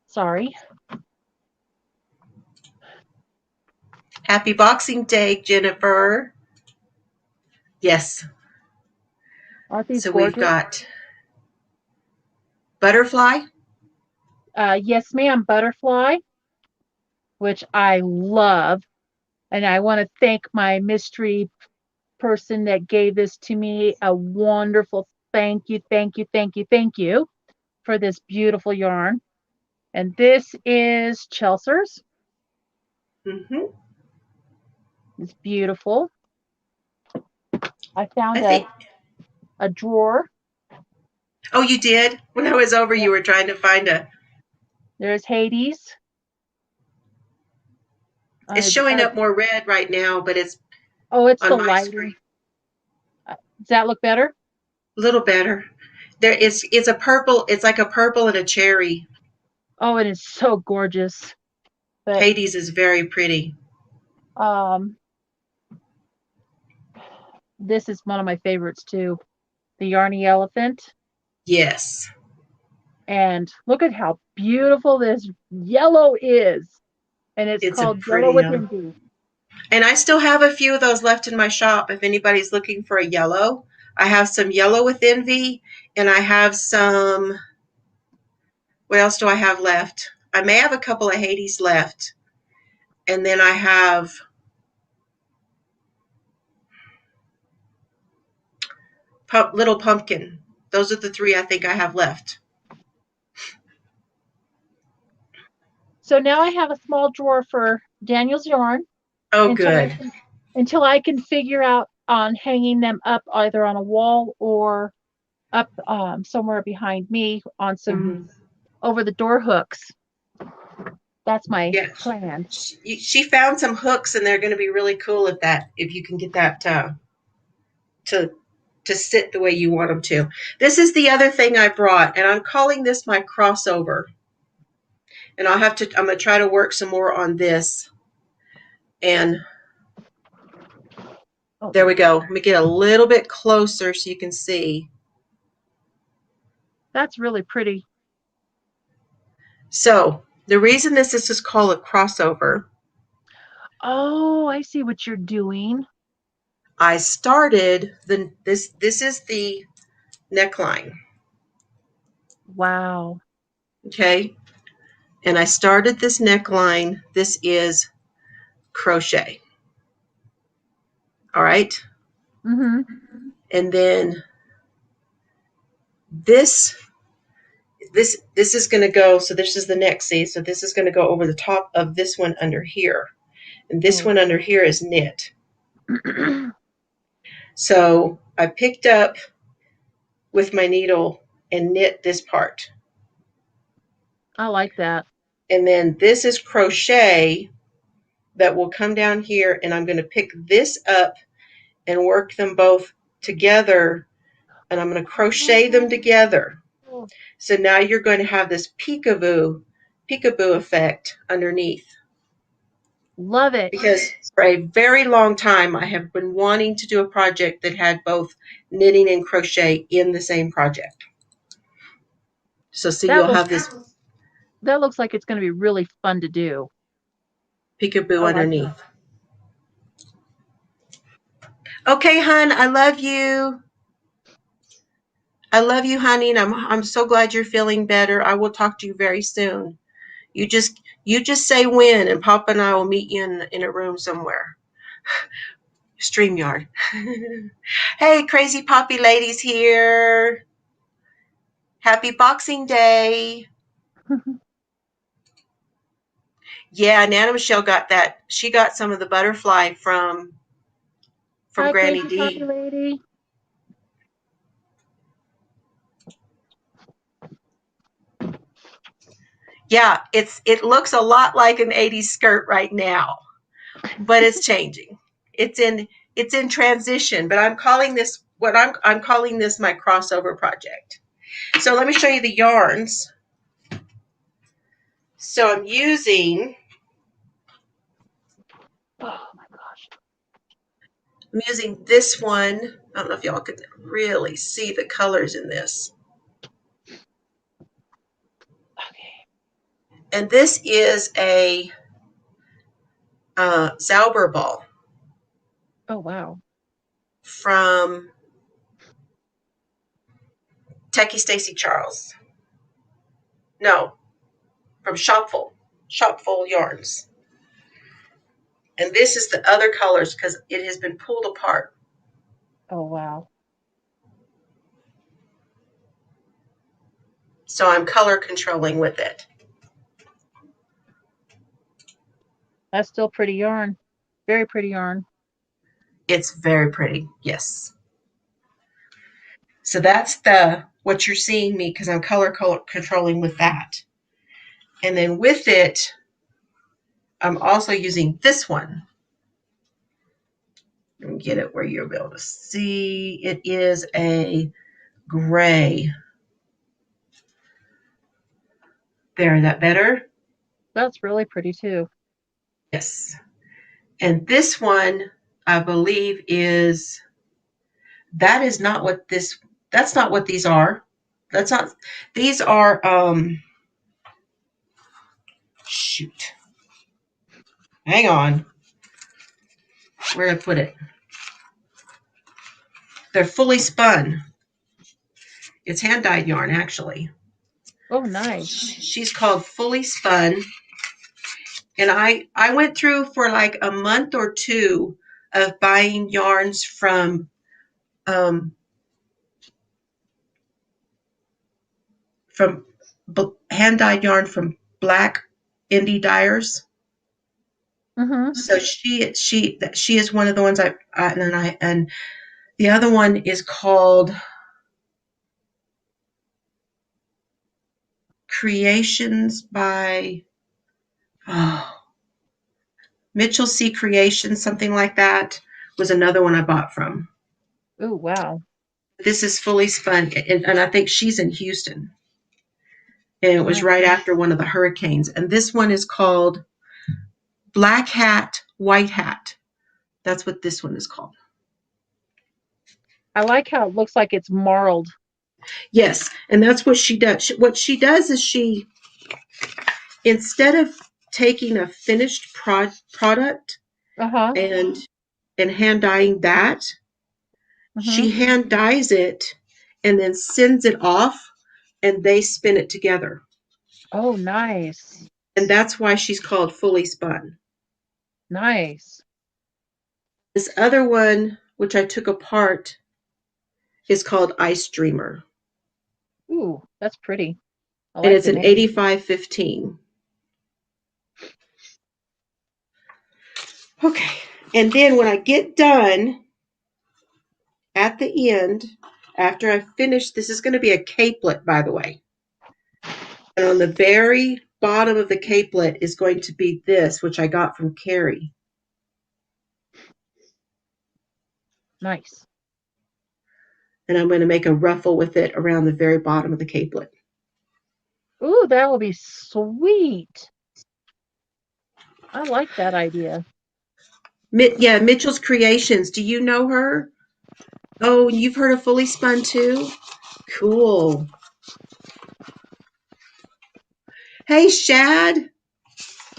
Sorry. Happy Boxing Day, Jennifer. Yes. Aren't these So we've gorgeous? got butterfly. Yes, ma'am, butterfly, which I love. And I want to thank my mystery person that gave this to me. A wonderful thank you, thank you, thank you, thank you for this beautiful yarn. And this is Chelser's. Mm-hmm. It's beautiful. I found I think. a drawer. Oh, you did? When I was over, Yep. you were trying to find a. There's Hades. It's showing up more red right now, but it's Oh, it's the on my lighting. screen. Does that look better? A little better. It's a purple. It's like a purple and a cherry. Oh, it is so gorgeous. But Hades is very pretty. This is one of my favorites too. The Yarny elephant. Yes. And look at how beautiful this yellow is. And it's It's a called Yellow pretty. with Envy. And I still have a few of those left in my shop if anybody's looking for a yellow. I have some yellow with envy, and I have some. What else do I have left? I may have a couple of Hades left. And then I have Little Pumpkin. Those are the 3 I think I have left. So now I have a small drawer for Daniel's yarn Oh, until good. I can figure out on hanging them up either on a wall or up somewhere behind me on some over the door hooks. That's my plan. She found some hooks, and they're going to be really cool if you can get that to sit the way you want them to. This is the other thing I brought, and I'm calling this my crossover. And I'm going to try to work some more on this. And Oh, There we go. Let me get a little bit closer so you can see. that's really pretty. So the reason this is called a crossover, Oh, I see what you're doing. I started this is the neckline. Wow. Okay. And I started this neckline. This is crochet. All right. Mm-hmm. And then this is going to go, so this is the neck, see? So this is going to go over the top of this one under here. And this one under here is knit. So I picked up with my needle and knit this part. I like that. And then this is crochet that will come down here, and I'm going to pick this up and work them both together, and I'm going to crochet them together. So now you're going to have this peekaboo effect underneath. Love it. Because for a very long time, I have been wanting to do a project that had both knitting and crochet in the same project. So see, you'll have this That looks like it's going to be really fun to do. peekaboo underneath. Okay, hun, I love you. I love you, honey, and I'm so glad you're feeling better. I will talk to you very soon. You just say when, and Papa and I will meet you in a room somewhere. StreamYard. Hey, crazy poppy ladies here. Happy Boxing Day. Yeah, Nana Michelle got that. She got some of the butterfly from Hi, Granny crazy D. poppy lady. Yeah, it looks a lot like an 80s skirt right now, but it's changing. It's in transition, but I'm calling this I'm calling this my crossover project. So let me show you the yarns. So I'm using this one. I don't know if y'all can really see the colors in this. Okay. And this is a Zauber ball. Oh, wow. From Techie Stacy Charles. No, from Shopful Yarns. And this is the other colors because it has been pulled apart. Oh, wow. So I'm color controlling with it. That's still pretty yarn. Very pretty yarn. It's very pretty, yes. So that's what you're seeing me because I'm color controlling with that. And then with it, I'm also using this one. Let me get it where you'll be able to see. It is a gray. There, is that better? That's really pretty too. Yes. And this one, I believe, that's not what these are. These are, shoot. Hang on. Where did I put it? They're fully spun. It's hand-dyed yarn, actually. Oh, nice. She's called Fully Spun. And I went through for like a month or two of buying yarns from hand-dyed yarn from Black Indie Dyers. Mm-hmm. So she is one of the ones and the other one is called Creations by Mitchell C. Creations, something like that, was another one I bought from. Oh, wow. This is Fully Spun, and I think she's in Houston. And it was right after one of the hurricanes. And this one is called Black Hat, White Hat. That's what this one is called. I like how it looks like it's marled. Yes, and that's what she does. What she does is instead of taking a finished product Uh-huh. and hand dyeing that, Mm-hmm. she hand dyes it and then sends it off, and they spin it together. Oh, nice. And that's why she's called Fully Spun. Nice. This other one, which I took apart, is called Ice Dreamer. Ooh, that's pretty. I And like it's the an name. 8515. Okay. And then when I get done at the end, after I finish, this is going to be a capelet, by the way. And on the very bottom of the capelet is going to be this, which I got from Keri. Nice. And I'm going to make a ruffle with it around the very bottom of the capelet. Ooh, that will be sweet. I like that idea. Yeah, Mitchell's Creations. Do you know her? Oh, you've heard of Fully Spun too? Cool. Hey, Shad.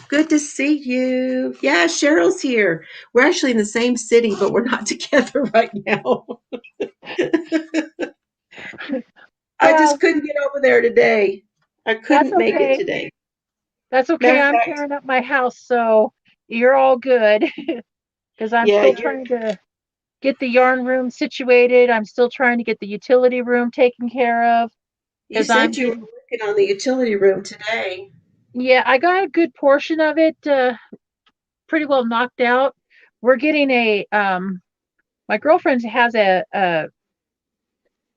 Good to see you. Yeah, Cheryl's here. We're actually in the same city, but we're not together right now. I just couldn't get over there today. I That's couldn't make it okay. today. That's okay. Matter of I'm fact, tearing up my house, so you're all good. Because I'm yeah, still trying to get the yarn room situated. I'm still trying to get the utility room taken care of. you Because said you were working on the utility room today. yeah, I got a good portion of it pretty well knocked out. We're getting my girlfriend has come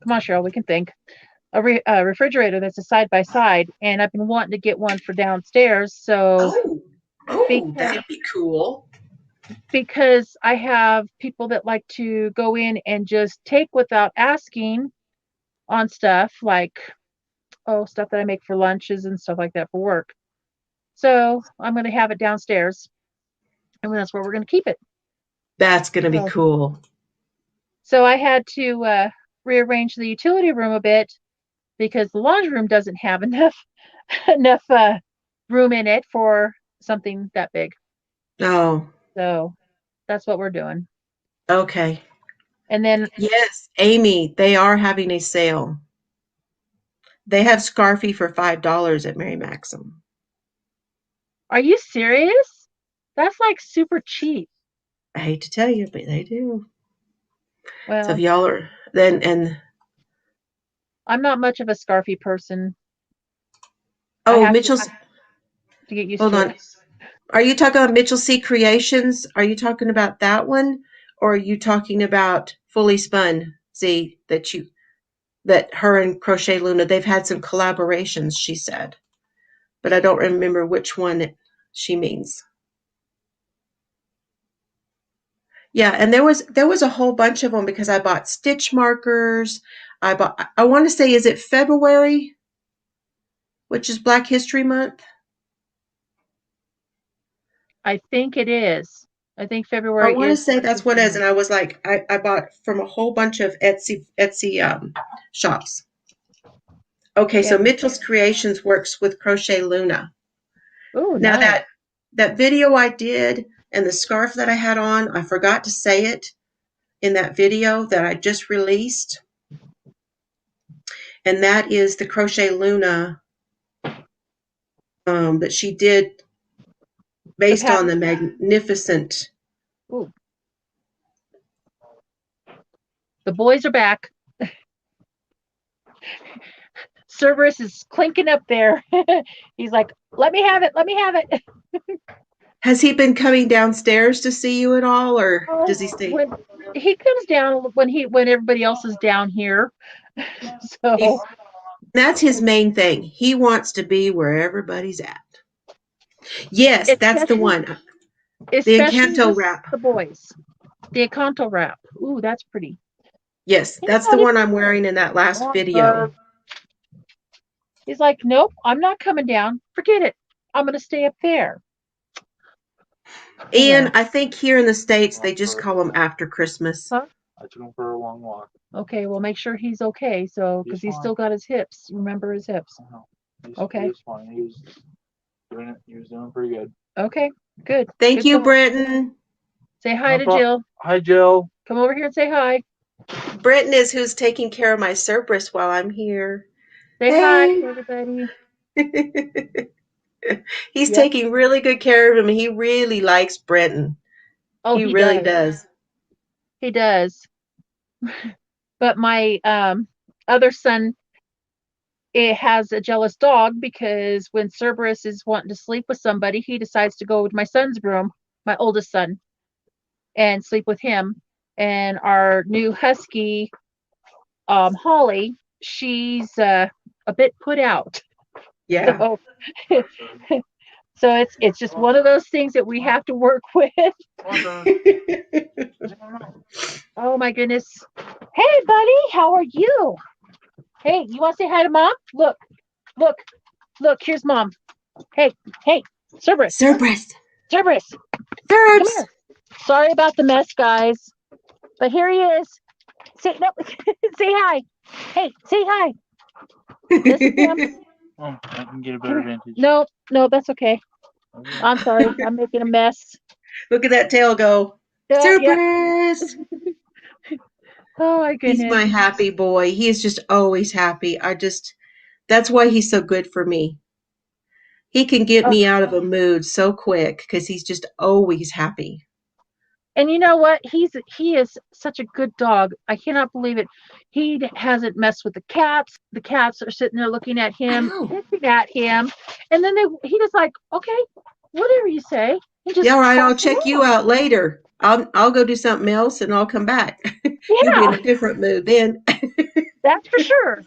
on, Cheryl, we can think. A refrigerator that's a side by side, and I've been wanting to get one for downstairs. So because That'd be cool. because I have people that like to go in and just take without asking on stuff like stuff that I make for lunches and stuff like that for work. So I'm going to have it downstairs, and that's where we're going to keep it. That's going to be So, cool. so I had to rearrange the utility room a bit because the laundry room doesn't have enough room in it for something that big. Oh, So that's what we're doing. okay. And then, Yes, Amy, they are having a sale. They have Scarfy for $5 at Mary Maxim. are you serious? That's like super cheap. I hate to tell you, but they do. So if Well, y'all are then and I'm not much of a scarfy person. I oh, have Mitchell's to get used hold to on. it. Are you talking about Mitchell C Creations? Are you talking about that one? Or are you talking about Fully Spun Z that her and Crochet Luna, they've had some collaborations, she said. But I don't remember which one she means. Yeah, and there was a whole bunch of them because I bought stitch markers. I want to say, is it February, which is Black History Month? I think it is. I think I February want to is say Black that's what History it is, Month. and I was like, I bought from a whole bunch of Etsy shops. Okay, Yeah. so Mitchell's Creations works with Crochet Luna. Oh, Now nice. that video I did and the scarf that I had on, I forgot to say it in that video that I just released, and that is the Crochet Luna that she did The based on pattern. the magnificent. Ooh, the boys are back. Cerberus is clinking up there. He's like, "Let me have it. Let me have it." Has he been coming downstairs to see you at all, or Oh, does he stay? when he comes down when everybody else is down here. He, So that's his main thing. He wants to be where everybody's at. Yes, that's the especially one. The especially Encanto the wrap. the boys. The Encanto wrap. Ooh, that's pretty. Yes, Hey, that's the buddy. one I'm wearing in that last video. He's like, nope, I'm not coming down. Forget it. I'm gonna stay up there. And I think here in the States, they just call them after Christmas. Huh? I took him for a long walk. Okay, well, make sure he's okay. So, because he's still got his hips. Remember his hips. Okay. He was fine. He was doing it. He was doing pretty good. Okay, good. Thank Good you, dog. Britton. Say hi to Jill. Hi, Jill. Come over here and say hi. Britton is who's taking care of my Cerberus while I'm here. Say hi, everybody. He's taking really good care of him. He really likes Britton. Oh, he really does. He does. But my other son, it has a jealous dog because when Cerberus is wanting to sleep with somebody, he decides to go to my son's room, my oldest son, and sleep with him. And our new husky, Holly, she's a bit put out. Yeah. So, so it's just one of those things that we have to work with. Oh my goodness. Hey buddy, how are you? Hey, you want to say hi to mom? Look, here's mom. Hey, Cerberus. Cerberus. Come here. Sorry about the mess, guys. But here he is. Say hi. Hey, say hi. This is him. Oh, I can get a better vantage. No, that's okay. I'm sorry. I'm making a mess. Look at that tail go. Cerberus. Yeah. Oh my goodness. He's my happy boy. He is just always happy. That's why he's so good for me. He can get me out of a mood so quick because he's just always happy. And you know what? He is such a good dog. I cannot believe it. He hasn't messed with the cats. The cats are sitting there looking at him, looking at him, and then he was like, "Okay, whatever you say." Yeah, all right. I'll check you out later. I'll go do something else and I'll come back. Yeah. You'll be in a different mood then. That's for sure.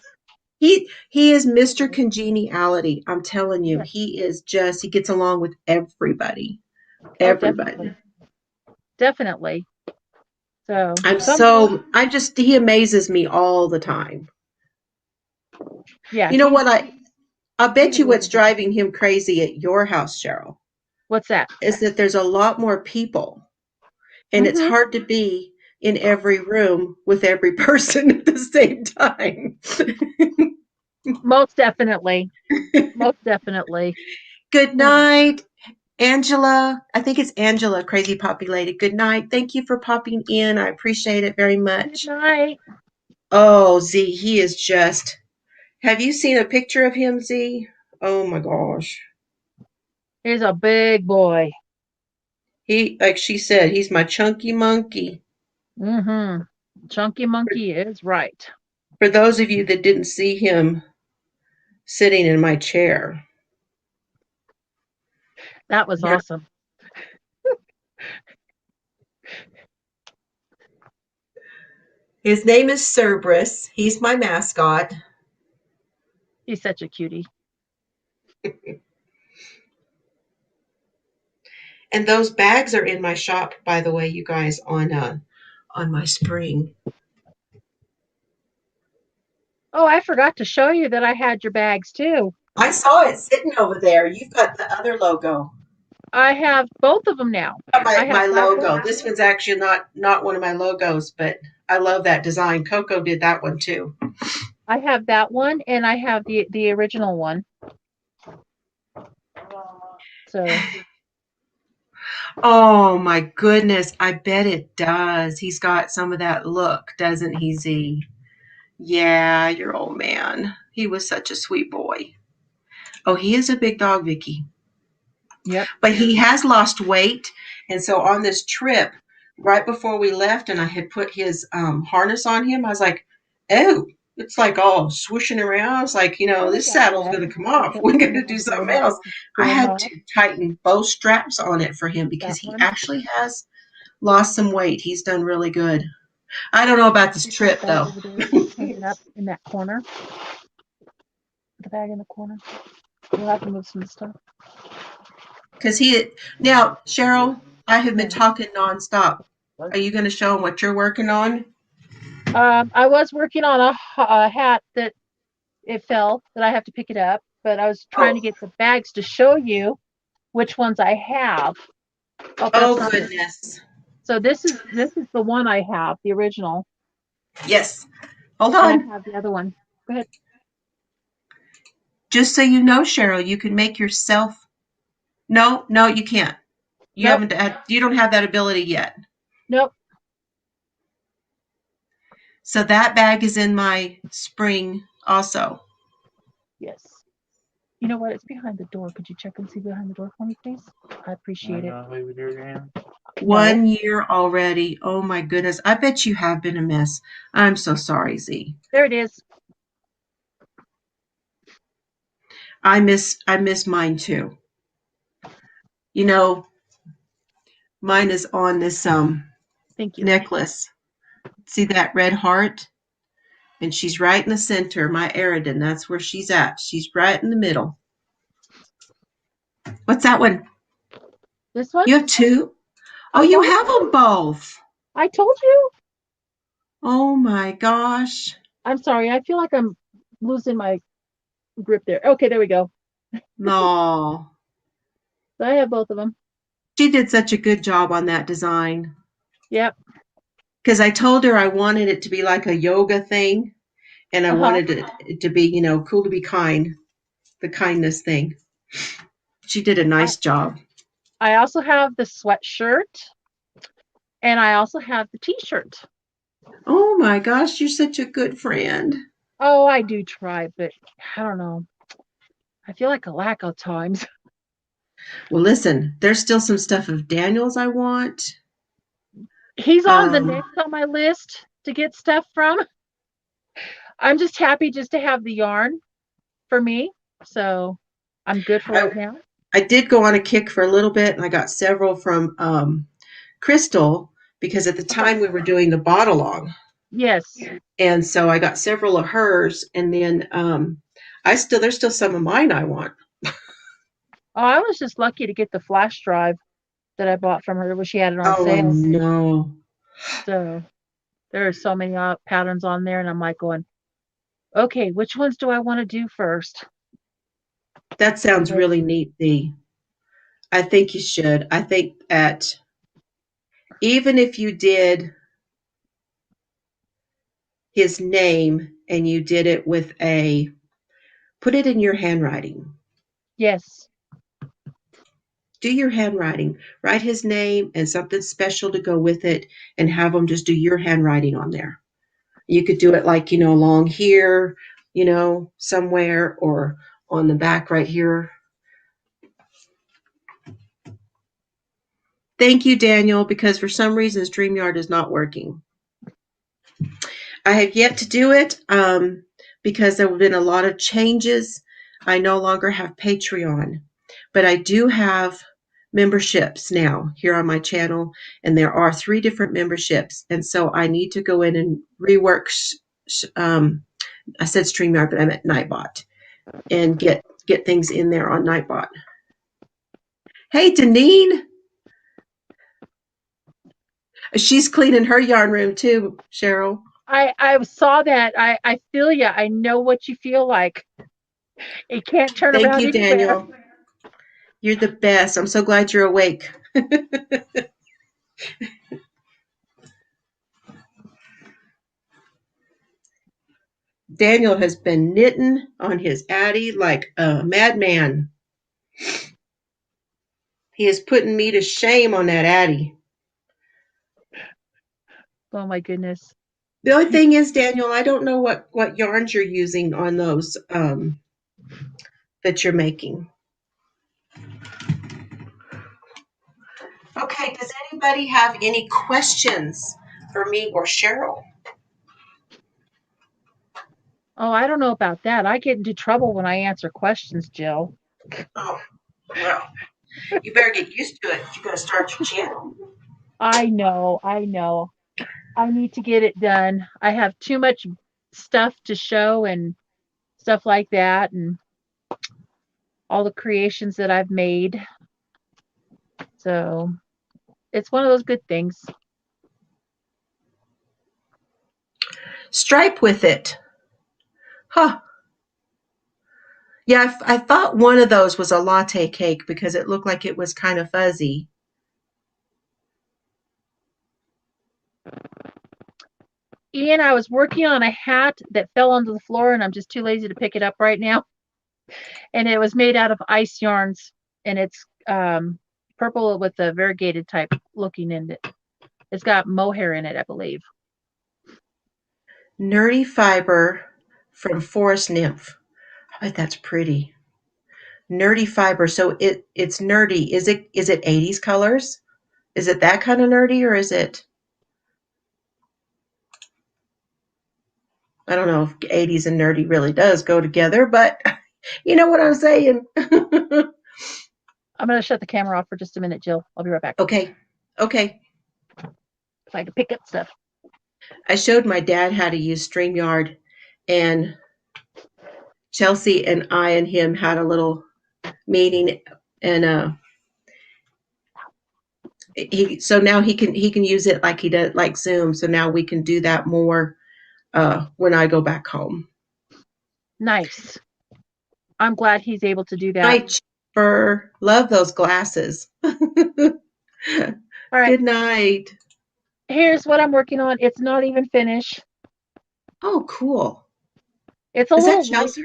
He is Mr. Congeniality. I'm telling you, he gets along with everybody. Everybody. Definitely. So he amazes me all the time. Yeah. You know what? I bet you what's driving him crazy at your house, Cheryl. What's that? Is that there's a lot more people. And it's hard to be in every room with every person at the same time. Most definitely. Most definitely. Good night, Angela. I think it's Angela, Crazy Populated. Good night. Thank you for popping in. I appreciate it very much. Good night. Oh, Z, he is just... Have you seen a picture of him, Z? Oh my gosh. He's a big boy. Like she said, he's my chunky monkey. Chunky monkey is right. For those of you that didn't see him sitting in my chair. That was awesome. His name is Cerberus. He's my mascot. He's such a cutie. And those bags are in my shop, by the way, you guys, on my spring. Oh, I forgot to show you that I had your bags too. I saw it sitting over there. You've got the other logo. I have both of them now. My logo. This one's actually not one of my logos, but I love that design. Coco did that one too. I have that one, and I have the original one. So. Oh my goodness, I bet it does. He's got some of that look, doesn't he, Z? Yeah, your old man. He was such a sweet boy. Oh, he is a big dog, Vicky. Yep. But he has lost weight. And so on this trip, right before we left and I had put his harness on him, I was like, oh, it's like all swooshing around. I was like, this saddle's going to come off. We're going to do something else. I had to tighten both straps on it for him because he actually has lost some weight. He's done really good. I don't know about this trip, though. Hanging up in that corner. The bag in the corner. We'll have to move some stuff. Because now, Cheryl, I have been talking nonstop. Are you going to show him what you're working on? I was working on a hat that it fell, that I have to pick it up, but I was trying to get the bags to show you which ones I have. Oh, goodness. So this is the one I have, the original. Yes. Hold And on. I have the other one. Go ahead. Just so you know, Cheryl, you can make yourself. No, you can't. You Nope. You don't have that ability yet. Nope. So that bag is in my spring also. Yes. You know what? It's behind the door. Could you check and see behind the door for me, please? I appreciate it. With your hand. 1 year already. Oh my goodness. I bet you have been a mess. I'm so sorry, Z. There it is. I miss mine too. You know, mine is on this Thank you. necklace. See that red heart? And she's right in the center, my Eridan. That's where she's at. She's right in the middle. What's that one? This one? You have two? Oh, you have them both. I told you. Oh my gosh. I'm sorry. I feel like I'm losing my grip there. Okay, there we go. No. So I have both of them. She did such a good job on that design. Yep. Because I told her I wanted it to be like a yoga thing. And I wanted it to be, cool to be kind. The kindness thing. She did a nice job. I also have the sweatshirt. And I also have the t-shirt. Oh my gosh, you're such a good friend. Oh, I do try, but I don't know. I feel like a lack of times. Well, listen, there's still some stuff of Daniel's I want. He's on the next on my list to get stuff from. I'm just happy just to have the yarn for me. So I'm good for right now. I did go on a kick for a little bit, and I got several from Crystal because at the time we were doing the bot-along. Yes. And so I got several of hers, and then there's still some of mine I want. Oh, I was just lucky to get the flash drive that I bought from her where she had it on sale. Oh no. So there are so many patterns on there, and I'm like going, okay, which ones do I want to do first? That sounds really neat, Dee. I think you should. I think that even if you did his name and you did it with put it in your handwriting. Yes. Do your handwriting. Write his name and something special to go with it and have them just do your handwriting on there. You could do it like, along here, somewhere or on the back right here. Thank you, Daniel, because for some reason StreamYard is not working. I have yet to do it because there have been a lot of changes. I no longer have Patreon, but I do have memberships now here on my channel, and there are 3 different memberships, and so I need to go in and rework. I said StreamYard, but I meant Nightbot, and get things in there on Nightbot. Hey, Deneen. She's cleaning her yarn room too, Cheryl. I saw that. I feel you. I know what you feel like. It can't turn around. Thank you, Daniel. You're the best. I'm so glad you're awake. Daniel has been knitting on his Addie like a madman. He is putting me to shame on that Addie. Oh my goodness. The only thing is, Daniel, I don't know what yarns you're using on those that you're making. Okay, does anybody have any questions for me or Cheryl? Oh, I don't know about that. I get into trouble when I answer questions, Jill. Oh, well, you better get used to it. You're going to start your channel. I know. I need to get it done. I have too much stuff to show and stuff like that, and all the creations that I've made. So it's one of those good things. Stripe with it. Huh. Yeah, I thought one of those was a latte cake because it looked like it was kind of fuzzy. Ian, I was working on a hat that fell onto the floor, and I'm just too lazy to pick it up right now. And it was made out of ice yarns, and it's purple with the variegated type looking in it. It's got mohair in it, I believe. Nerdy Fiber from Forest Nymph. I bet that's pretty. Nerdy Fiber. So it's nerdy. Is it 80s colors? Is it that kind of nerdy, or is it? I don't know if 80s and nerdy really does go together, but you know what I'm saying. I'm going to shut the camera off for just a minute, Jill. I'll be right back. Okay. If I can pick up stuff. I showed my dad how to use StreamYard, and Chelsea and I and him had a little meeting, and so now he can use it like he does, like Zoom. So now we can do that more when I go back home. Nice. I'm glad he's able to do that. Hi, Chipper. Love those glasses. All right. Good night. Here's what I'm working on. It's not even finished. Oh, cool. It's a Is little that Chelsea?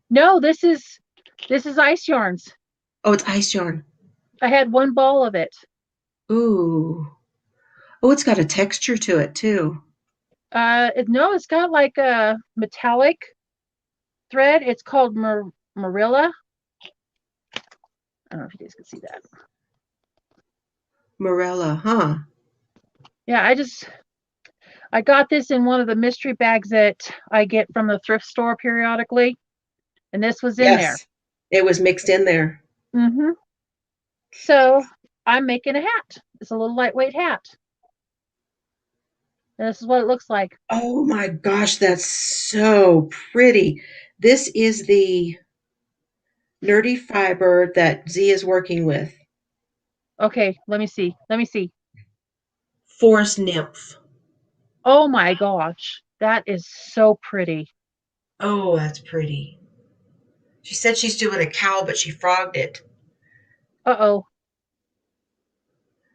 No, this is ice yarns. Oh, it's ice yarn. I had one ball of it. Ooh. Oh, it's got a texture to it too. No, it's got like a metallic thread. It's called Marilla. I don't know if you guys can see that. Morella, huh? Yeah, I got this in one of the mystery bags that I get from the thrift store periodically, and this was in there. It was mixed in there. Mm-hmm. So I'm making a hat. It's a little lightweight hat. And this is what it looks like. Oh my gosh, that's so pretty. This is the Nerdy Fiber that Z is working with. Okay, let me see. Forest Nymph. Oh my gosh, that is so pretty. Oh, that's pretty. She said she's doing a cow, but she frogged it. Uh-oh.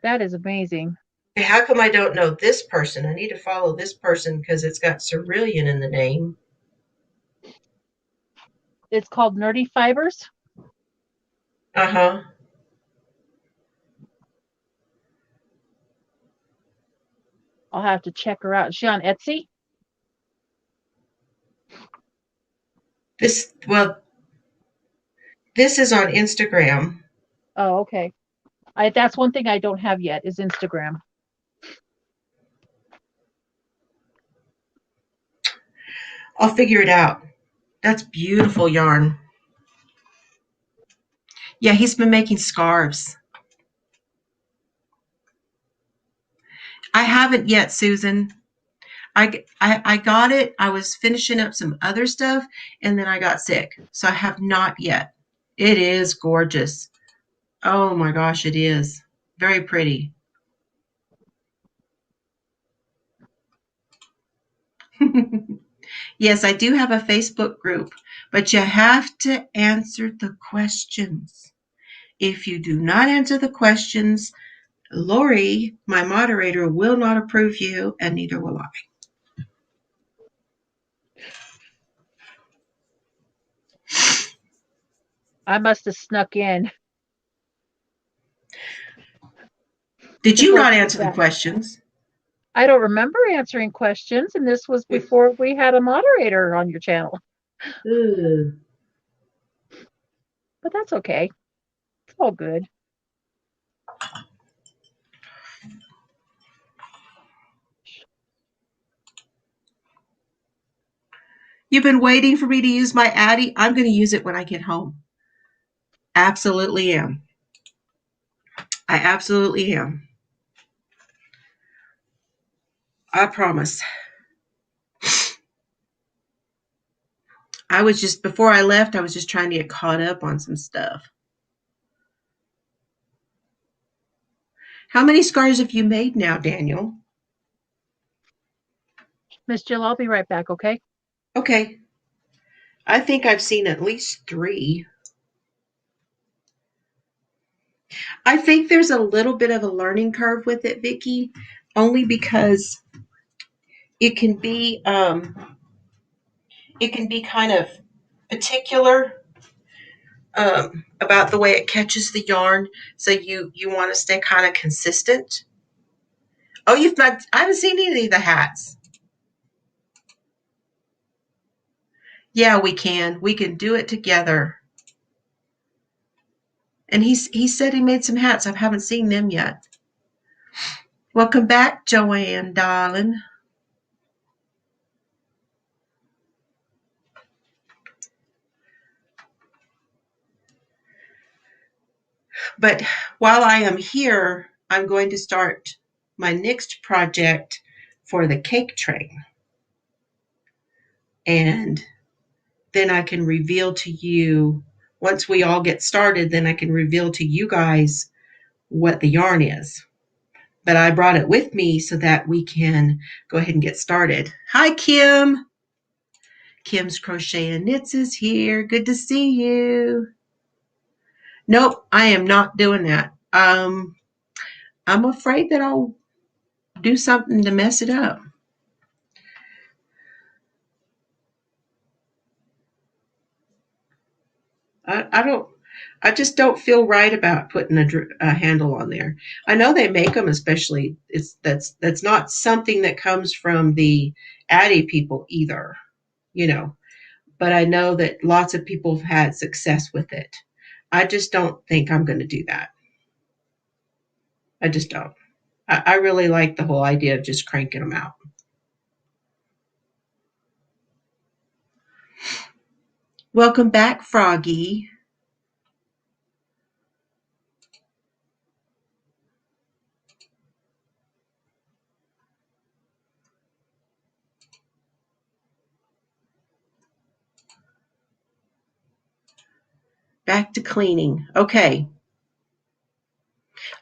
That is amazing. How come I don't know this person? I need to follow this person because it's got Cerulean in the name. It's called Nerdy Fibers. Uh-huh. I'll have to check her out. Is she on Etsy? This is on Instagram. Oh, okay. That's one thing I don't have yet is Instagram. I'll figure it out. That's beautiful yarn. Yeah, he's been making scarves. I haven't yet, Susan. I got it. I was finishing up some other stuff, and then I got sick. So I have not yet. It is gorgeous. Oh my gosh, it is. Very pretty. Yes, I do have a Facebook group, but you have to answer the questions. If you do not answer the questions, Lori, my moderator, will not approve you, and neither will I. I must have snuck in. Did you not answer the questions? I don't remember answering questions, and this was before we had a moderator on your channel. Ooh. But that's okay. It's all good. You've been waiting for me to use my Addy. I'm going to use it when I get home. Absolutely am. I absolutely am. I promise. Before I left, I was just trying to get caught up on some stuff. How many scarves have you made now, Daniel? Miss Jill, I'll be right back, okay? Okay. I think I've seen at least 3. I think there's a little bit of a learning curve with it, Vicki. only because it can be kind of particular about the way it catches the yarn. So you want to stay kind of consistent. Oh, you've not? I haven't seen any of the hats. Yeah, we can. We can do it together. And he said he made some hats. I haven't seen them yet. Welcome back, Joanne, darling. But while I am here, I'm going to start my next project for the cake train. And then I can reveal to you, once we all get started, then I can reveal to you guys what the yarn is. But I brought it with me so that we can go ahead and get started. Hi, Kim. Kim's Crochet and Knits is here. Good to see you. Nope, I am not doing that. I'm afraid that I'll do something to mess it up. I just don't feel right about putting a handle on there. I know they make them, especially that's not something that comes from the Addy people either, you know. But I know that lots of people have had success with it. I just don't think I'm going to do that. I just don't. I really like the whole idea of just cranking them out. Welcome back, Froggy. Back to cleaning. Okay.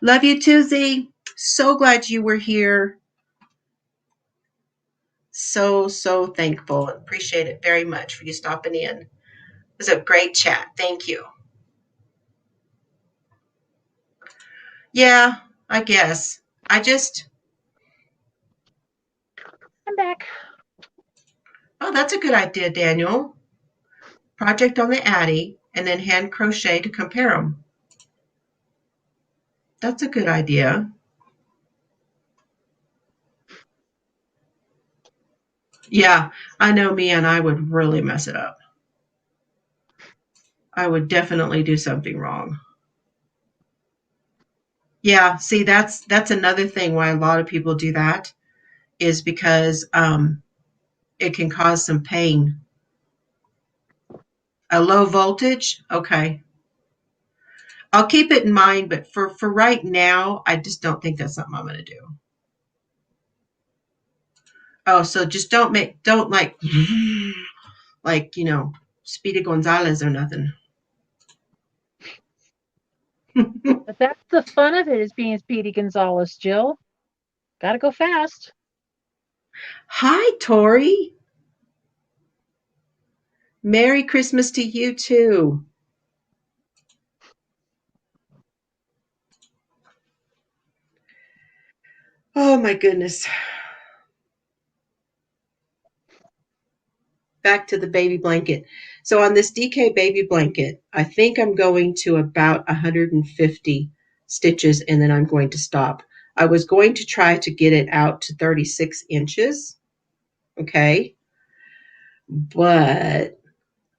Love you, Tuesday. So glad you were here. So thankful. Appreciate it very much for you stopping in. It was a great chat. Thank you. Yeah, I guess. I'm back. Oh, that's a good idea, Daniel. Project on the Addy and then hand crochet to compare them. That's a good idea. Yeah, I know me and I would really mess it up. I would definitely do something wrong. Yeah, see, that's another thing why a lot of people do that is because it can cause some pain. A low voltage? Okay. I'll keep it in mind, but for right now, I just don't think that's something I'm going to do. Oh, so just don't like, you know, Speedy Gonzalez or nothing. But that's the fun of it, is being Speedy Gonzalez, Jill. Gotta go fast. Hi, Tori. Merry Christmas to you too. Oh my goodness. Back to the baby blanket. So on this DK baby blanket, I think I'm going to about 150 stitches and then I'm going to stop. I was going to try to get it out to 36 inches. Okay. But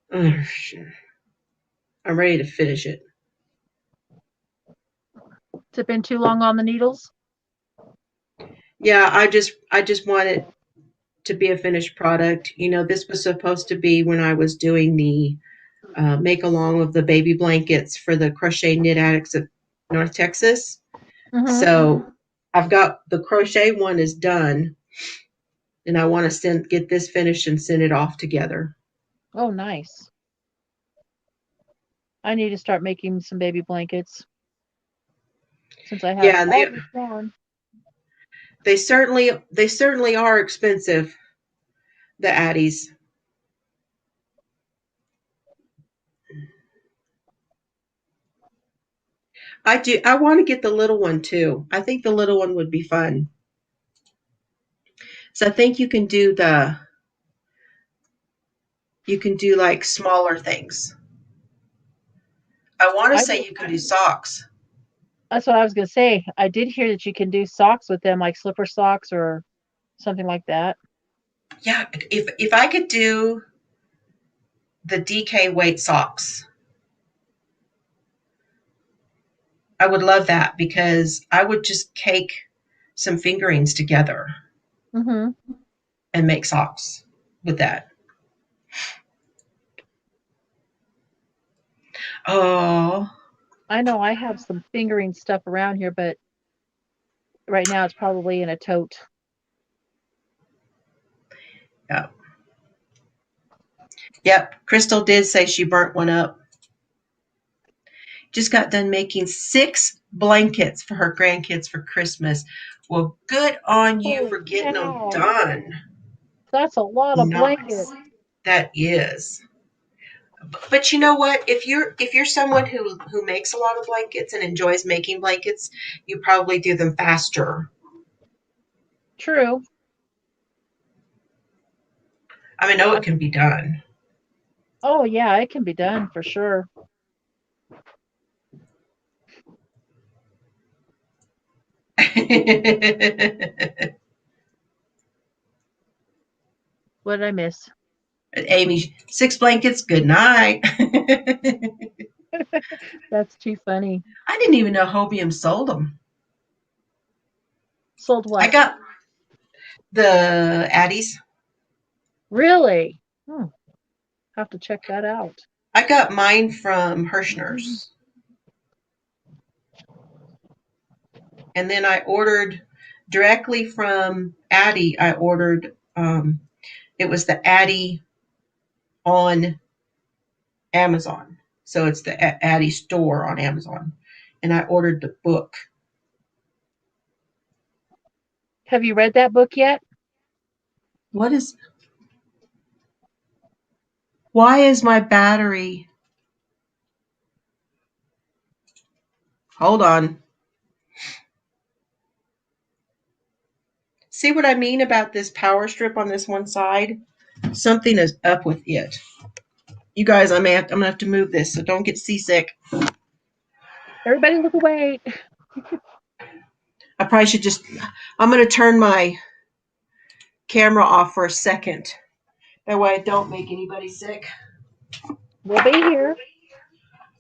I'm ready to finish it. Has it been too long on the needles? Yeah, I just want it to be a finished product. You know, this was supposed to be when I was doing the make along of the baby blankets for the Crochet Knit Addicts of North Texas. Mm-hmm. So I've got the crochet one is done, and I want to get this finished and send it off together. Oh, nice. I need to start making some baby blankets since I have all this yarn. They certainly are expensive, the Addies. I want to get the little one too. I think the little one would be fun. So I think you can do like smaller things. I want to say you can do socks. That's what I was going to say. I did hear that you can do socks with them, like slipper socks or something like that. Yeah, if I could do the DK weight socks, I would love that because I would just cake some fingerings together Mm-hmm. and make socks with that. Oh, I know I have some fingering stuff around here, but right now it's probably in a tote. yeah. Yep. Crystal did say she burnt one up. Just got done making 6 blankets for her grandkids for Christmas. Well, good on you for getting them done. That's a lot of blankets. That is. But you know what? If you're someone who makes a lot of blankets and enjoys making blankets, you probably do them faster. True. I know it can be done. Oh yeah, it can be done for sure. What did I miss? Amy, 6 blankets, good night. That's too funny. I didn't even know Hobium sold them. Sold what? I got the Addies. Really? Have to check that out. I got mine from Hirschner's. And then I ordered directly from Addie. I ordered, it was the Addie on Amazon. So it's the Addie store on Amazon. And I ordered the book. Have you read that book yet? Why is my battery? Hold on. See what I mean about this power strip on this one side? Something is up with it. You guys, I'm gonna have to move this, so don't get seasick. Everybody look away. I probably should I'm gonna turn my camera off for a second. That way I don't make anybody sick. We'll be here.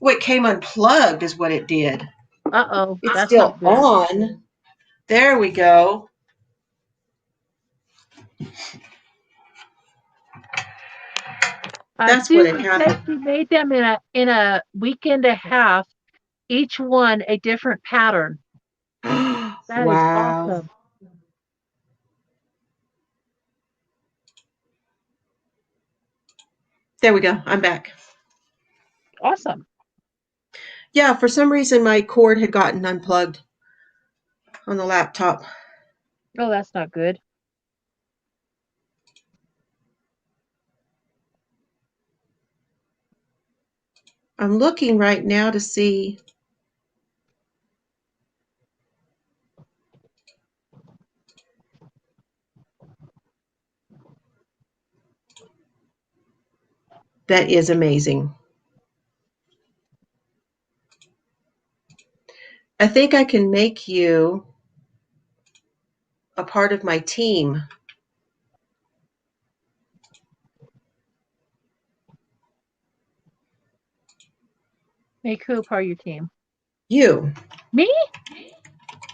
Oh, it came unplugged is what it did. Uh-oh. It's That's still not good. on. There we go. That's what it happened. She made them in a week and a half, each one a different pattern. That is awesome. There we go. I'm back. Awesome. Yeah, for some reason my cord had gotten unplugged on the laptop. Oh, that's not good. I'm looking right now to see. That is amazing. I think I can make you a part of my team. Make who part of your team? You. Me?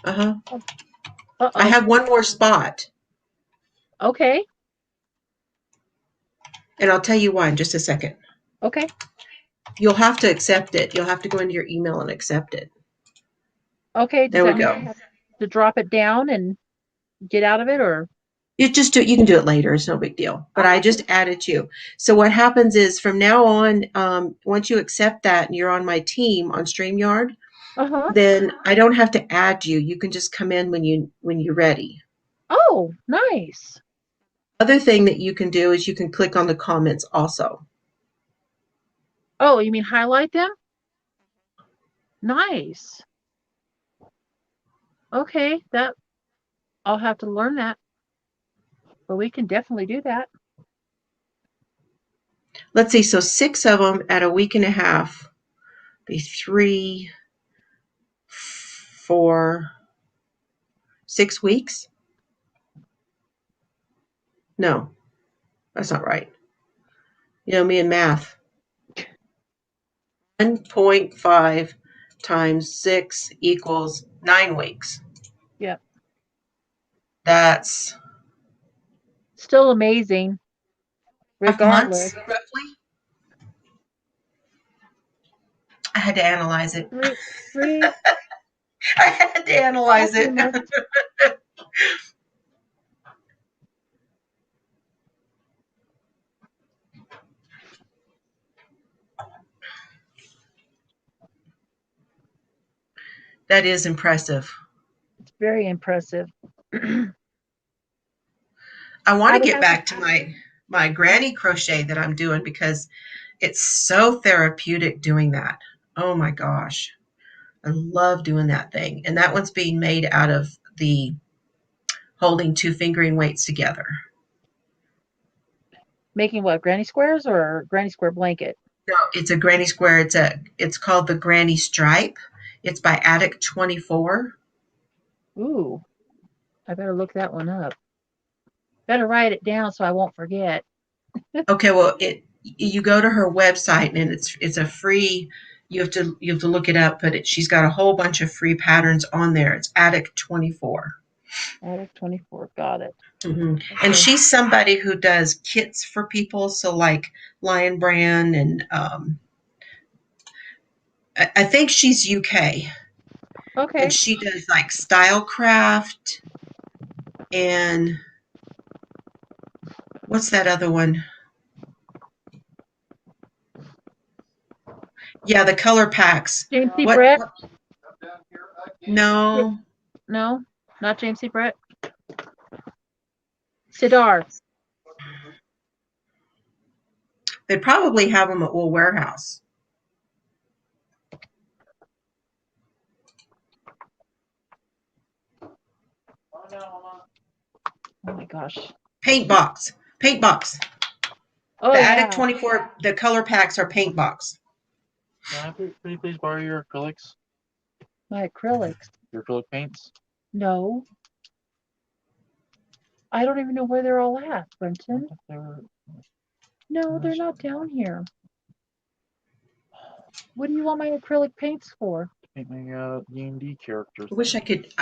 Uh-huh. Uh-oh. I have one more spot. Okay. And I'll tell you why in just a second. Okay. You'll have to accept it. You'll have to go into your email and accept it. Okay. There we go. To drop it down and get out of it, or? You can do it later. It's no big deal. But I just added you. So what happens is from now on, once you accept that and you're on my team on StreamYard, then I don't have to add you. You can just come in when you're ready. Oh, nice. Other thing that you can do is you can click on the comments also. Oh, you mean highlight them? Nice. Okay, I'll have to learn that. But we can definitely do that. Let's see. So 6 of them at a week and a half. Be 3, 4, 6 weeks. No, that's not right. You know me and math. 1.5 times 6 equals 9 weeks. Yep. That's Still amazing. months, Regardless. roughly. I had to analyze it. Three I had to analyze it. months. That is impressive. It's very impressive. I want to get back to my granny crochet that I'm doing because it's so therapeutic doing that. Oh my gosh. I love doing that thing. And that one's being made out of the holding 2 fingering weights together. Making what, granny squares or granny square blanket? No, it's a granny square. It's called the Granny Stripe. It's by Attic 24. Ooh, I better look that one up. Better write it down so I won't forget. Okay, well, you go to her website and it's a free. You have to look it up, but she's got a whole bunch of free patterns on there. It's Attic 24. Attic 24, got it. Mm-hmm. Okay. And she's somebody who does kits for people, so like Lion Brand, and I think she's UK. Okay. And she does like Stylecraft and what's that other one? Yeah, the color packs. James C. Brett? No. No, not James C. Brett. Sidar. They probably have them at Wool Warehouse. Oh my gosh. Paint box. Oh, the yeah. Attic 24, the color packs are paint box. Can you please borrow your acrylics? My acrylics. Your acrylic paints? No. I don't even know where they're all at, Brenton. No, they're not down here. What do you want my acrylic paints for? Paint my D&D characters. I wish I could.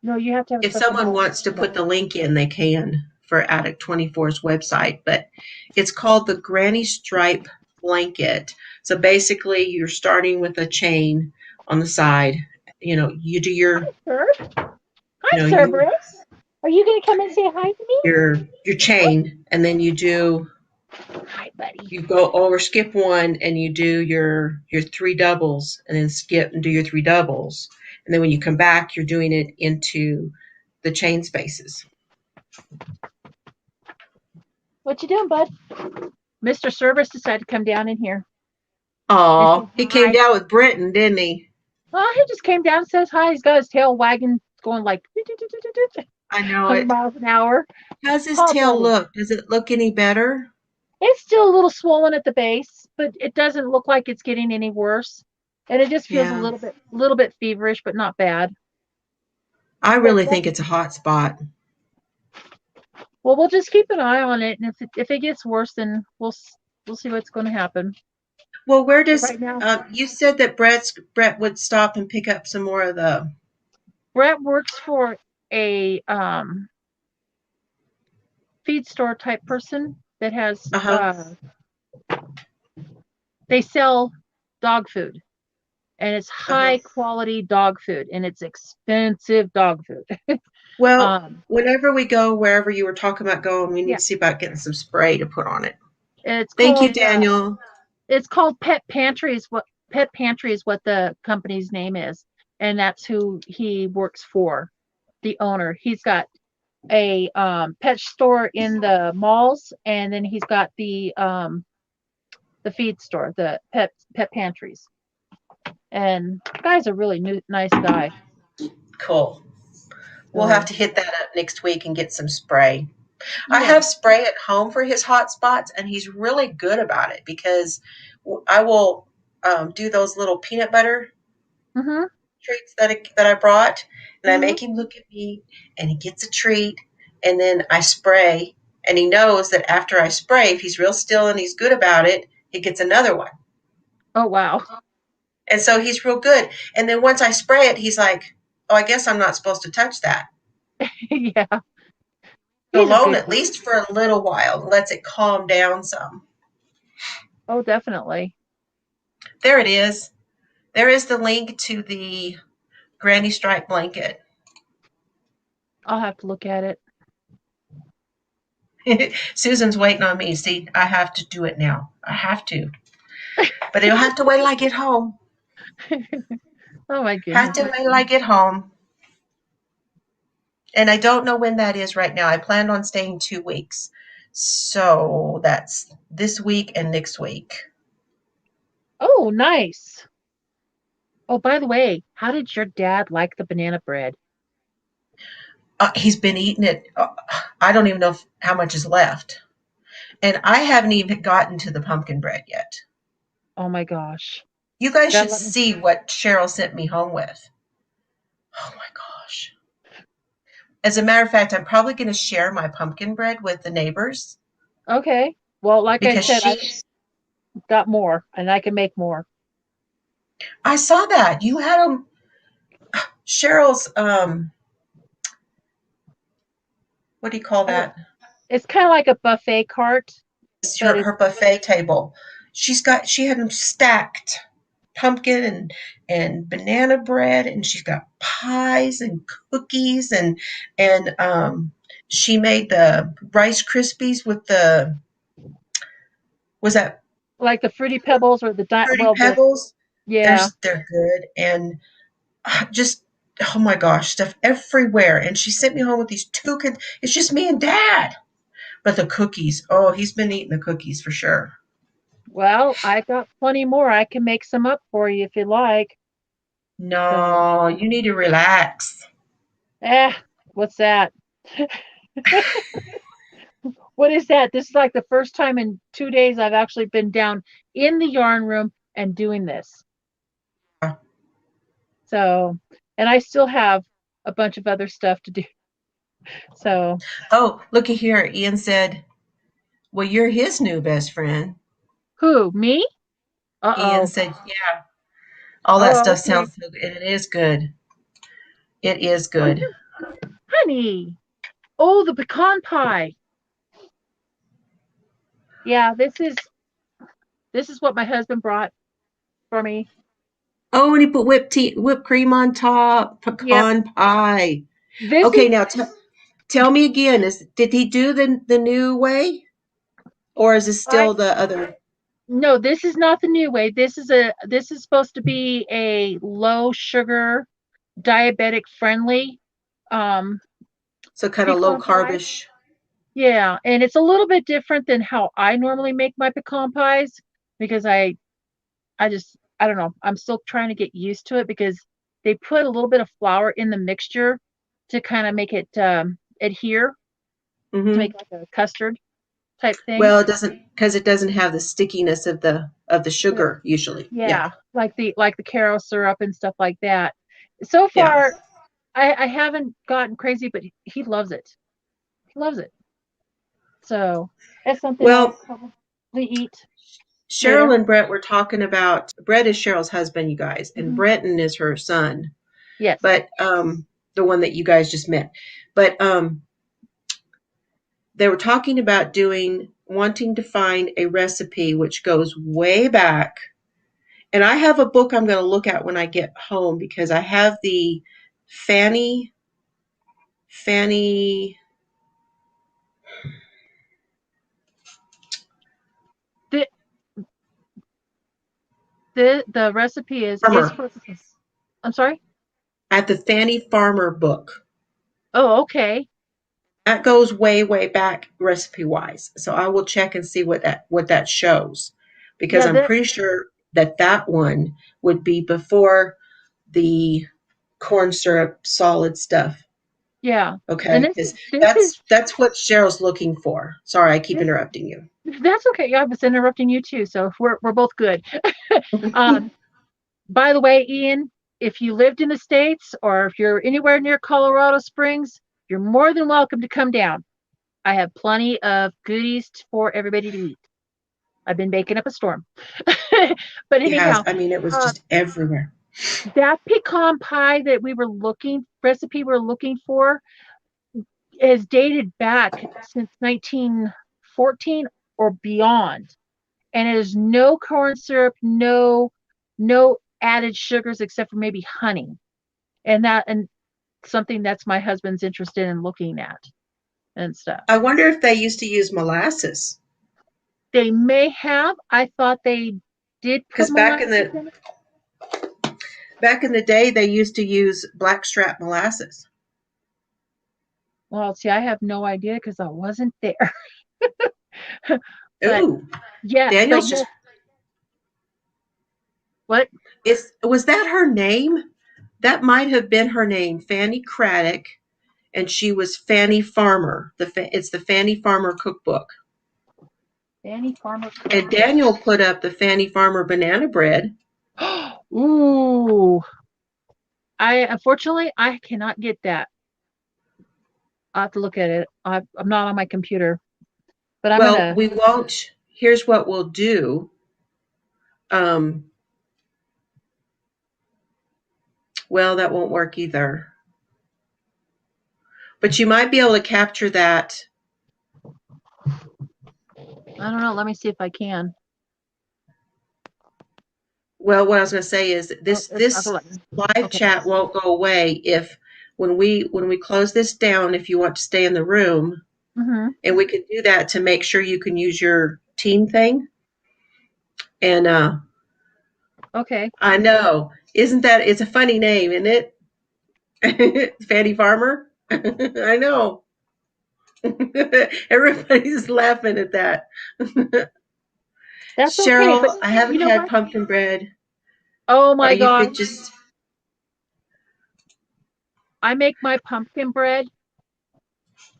No, you have to have. If someone wants to put the link in, they can for Attic 24's website. But it's called the Granny Stripe Blanket. So basically, you're starting with a chain on the side. You know, you do your. Hi, sir. Hi, sir, Bruce. Are you going to come and say hi to me? Your chain, and then you do. Hi, buddy. You go over, skip one, and you do your 3 doubles, and then skip and do your 3 doubles. And then when you come back, you're doing it into the chain spaces. What you doing, bud? Mr. Service decided to come down in here. Oh, he came down with Brenton, didn't he? Well, he just came down and says hi. He's got his tail wagging, going like I know 100 it. miles an hour. How's his tail look? Does it look any better? It's still a little swollen at the base, but it doesn't look like it's getting any worse. And it just feels a little bit feverish, but not bad. I really think it's a hot spot. Well, we'll just keep an eye on it, and if it gets worse, then we'll see what's going to happen. Well, where does you said that Brett would stop and pick up some more of the. Brett works for a feed store type person that has they sell dog food, and it's high quality dog food, and it's expensive dog food. Well, whenever we go, wherever you were talking about going, we need to see about getting some spray to put on it. Thank you, Daniel. It's called Pet Pantry is what the company's name is, and that's who he works for, the owner. He's got a pet store in the malls, and then he's got the feed store, the pet pantries. And the guy's a really nice guy. Cool. We'll have to hit that up next week and get some spray. I Yeah. have spray at home for his hot spots, and he's really good about it because I will do those little peanut butter Mm-hmm. treats that I brought, and I Mm-hmm. make him look at me, and he gets a treat, and then I spray, and he knows that after I spray, if he's real still and he's good about it, he gets another one. Oh, wow. And so he's real good. And then once I spray it, he's like, oh, I guess I'm not supposed to touch that. Yeah. He's a Alone, good at kid. least for a little while, lets it calm down some. Oh, definitely. There it is. There is the link to the granny stripe blanket. I'll have to look at it. Susan's waiting on me. See, I have to do it now. I have to. But it'll have to wait till I get home. Oh, my Have goodness. to wait till I get home. And I don't know when that is right now. I planned on staying 2 weeks. So that's this week and next week. Oh, nice. Oh, by the way, how did your dad like the banana bread? He's been eating it. I don't even know how much is left. And I haven't even gotten to the pumpkin bread yet. Oh my gosh. You guys Gotta should let me. see what Cheryl sent me home with. Oh my gosh. As a matter of fact, I'm probably going to share my pumpkin bread with the neighbors Okay. Well, like I because said, I got more and I can make more. I saw that. You had them, Cheryl's, what do you call Oh, that? it's kind of like a buffet cart, It's but her buffet table. She had them stacked pumpkin and banana bread, and she's got pies and cookies and she made the Rice Krispies with the was that like the fruity pebbles or the Fruity Pebbles. yeah. They're good and just oh my gosh, stuff everywhere. And she sent me home with these two kids. It's just me and Dad. But the cookies, oh, he's been eating the cookies for sure. Well, I got plenty more. I can make some up for you if you like. So, No, you need to relax. eh, what's that? What is that? This is like the first time in 2 days I've actually been down in the yarn room and doing this. So, and I still have a bunch of other stuff to do. So, Oh, looky here. Ian said, well, you're his new best friend. who? Me? Ian Uh-oh. said, yeah, all that Oh, stuff okay. sounds so good. And it is good. It is Oh, good. honey. Oh, the pecan pie. Yeah, this is what my husband brought for me. Oh, and he put whipped cream on top, Yep. pecan pie. This Okay, is now tell me again, did he do the new way? Or is it I still the other? no, this is not the new way. This is supposed to be a low sugar, diabetic friendly um So kind of low pecan pie. carbish. Yeah, and it's a little bit different than how I normally make my pecan pies because I don't know. I'm still trying to get used to it because they put a little bit of flour in the mixture to kind of make it adhere to make Hmm. like a custard type thing. Well, it doesn't because it doesn't have the stickiness of the The sugar usually. Yeah, yeah, like the caro syrup and stuff like that. So yeah. far, I haven't gotten crazy, but he loves it. He loves it. So that's something I'll Well, probably eat Cheryl later. and Brett were talking about Brett is Cheryl's husband, you guys, and Hmm. Breton is her son, Yes. but the one that you guys just met. But they were talking about wanting to find a recipe which goes way back. And I have a book I'm going to look at when I get home because I have the Fanny The the recipe is Farmer. for I'm sorry? At the Fanny Farmer book. Oh, okay. That goes way, way back recipe wise. So I will check and see what that shows, because Yeah, I'm the pretty sure that one would be before the corn syrup solid stuff. Yeah. And Okay, because this is that's what Cheryl's looking for. Sorry, I keep interrupting you. that's okay. Yeah, I was interrupting you too, so we're both good. um, by the way, Ian, if you lived in the States or if you're anywhere near Colorado Springs, you're more than welcome to come down. I have plenty of goodies for everybody to eat. I've been making up a storm. But He has. anyhow, I mean, it was uh, just everywhere. that pecan pie that recipe we were looking for is dated back since 1914 or beyond. And it is no corn syrup, no added sugars except for maybe honey. And something that's my husband's interested in looking at and stuff. I wonder if they used to use molasses. They may have. I thought they did put Because back in molasses the in it. back in the day, they used to use blackstrap molasses. Well, see, I have no idea because I wasn't there. But Ooh, yes, Daniel's just. what? Was that her name? That might have been her name, Fanny Craddock, and she was Fanny Farmer. It's the Fanny Farmer cookbook. Fanny Farmer And cookbook. Daniel put up the Fanny Farmer banana bread. Ooh. Unfortunately I cannot get that. I'll have to look at it. I'm not on my computer. But I'm Well, gonna we won't. Here's what we'll do. Well, that won't work either. But you might be able to capture that. I don't know. Let me see if I can. Well, what I was going to say is Oh, it's not this gonna let me. live Okay. chat won't go away if when we close this down, if you want to stay in the room, Mm-hmm. and we can do that to make sure you can use your team thing. And Okay. I know, isn't that it's a funny name, isn't it? Fanny Farmer. I know. Everybody's laughing at that. That's okay. But Cheryl, I you haven't know had what? pumpkin bread. Oh Or my you gosh. could just I make my pumpkin bread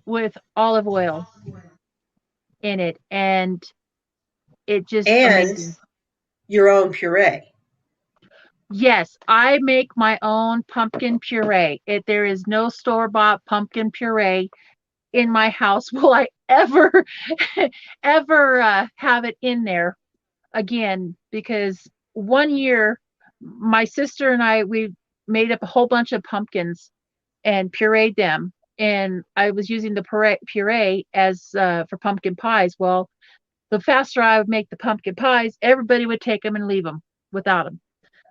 with olive oil in it, and it just and amazing. your own puree. Yes, I make my own pumpkin puree. There is no store-bought pumpkin puree in my house. Will I ever ever have it in there again? Because one year my sister and we made up a whole bunch of pumpkins and pureed them, and I was using the puree as for pumpkin pies. Well, the faster I would make the pumpkin pies, everybody would take them and leave them without them.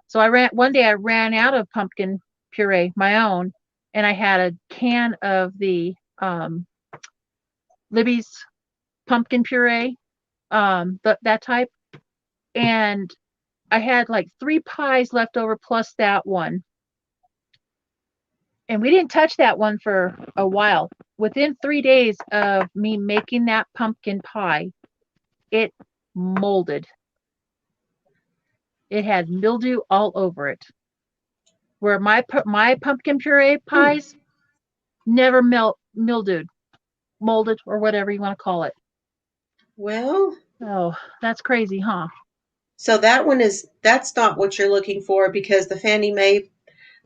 So one day I ran out of pumpkin puree, my own, and I had a can of the Libby's pumpkin puree, that type, and I had like 3 pies left over plus that one. And we didn't touch that one for a while. Within 3 days of me making that pumpkin pie, it molded. It had mildew all over it. Where my pumpkin puree pies never mildewed, molded, or whatever you want to call it. Well, Oh, that's crazy, huh? so that's not what you're looking for because the Fannie Mae,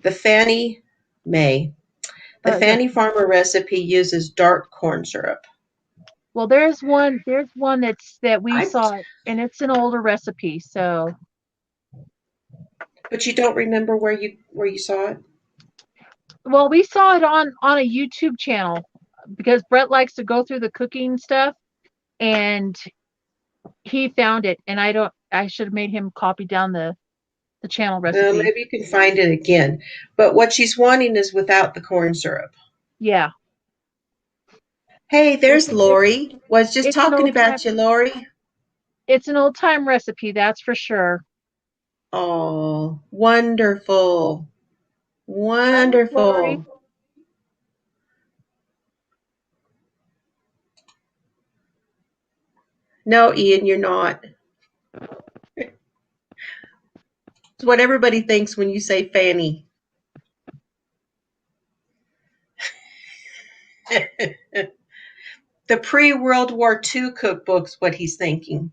the Yeah. Fannie Farmer recipe uses dark corn syrup. Well, there's one that we I saw, and it's an older recipe. So, but you don't remember where you saw it? well, we saw it on a YouTube channel because Brett likes to go through the cooking stuff, and he found it, and I should have made him copy down the channel recipe. Maybe you can find it again. But what she's wanting is without the corn syrup. Yeah, Hey, it's there's an it's Lori. Was just it's an talking old time about you, Lori. it's an old time recipe, that's for sure. Oh, wonderful. Hi, Lori. Wonderful. No, Ian, you're not. It's what everybody thinks when you say Fanny. pre-World War II cookbooks, what he's thinking.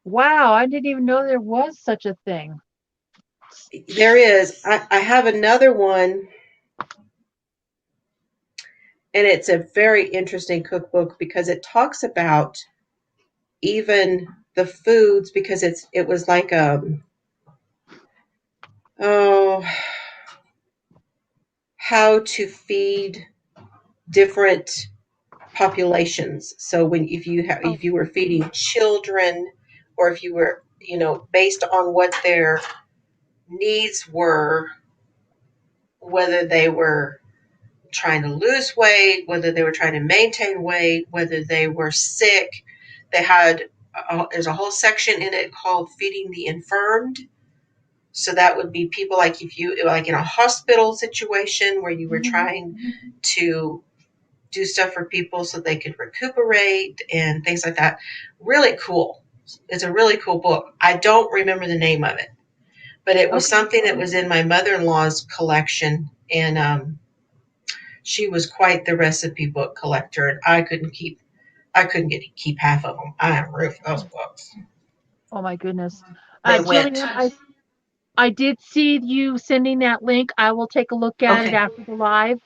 Wow, I didn't even know there was such a thing. There is. I have another one, and it's a very interesting cookbook because it talks about even the foods, because it was like how to feed different populations. So if you were feeding children, or if you were, based on what their needs were, whether they were trying to lose weight, whether they were trying to maintain weight, whether they were sick, they had there's a whole section in it called feeding the infirmed. So that would be people like if you like in a hospital situation where you were trying to do stuff for people so they could recuperate and things like that. Really cool. It's a really cool book. I don't remember the name of it, but it was something that was in my mother-in-law's collection, and she was quite the recipe book collector, and I couldn't keep half of them. I am root for those books. Oh my goodness. They went. JillieM, I did see you sending that link. I will take a look at it after the live.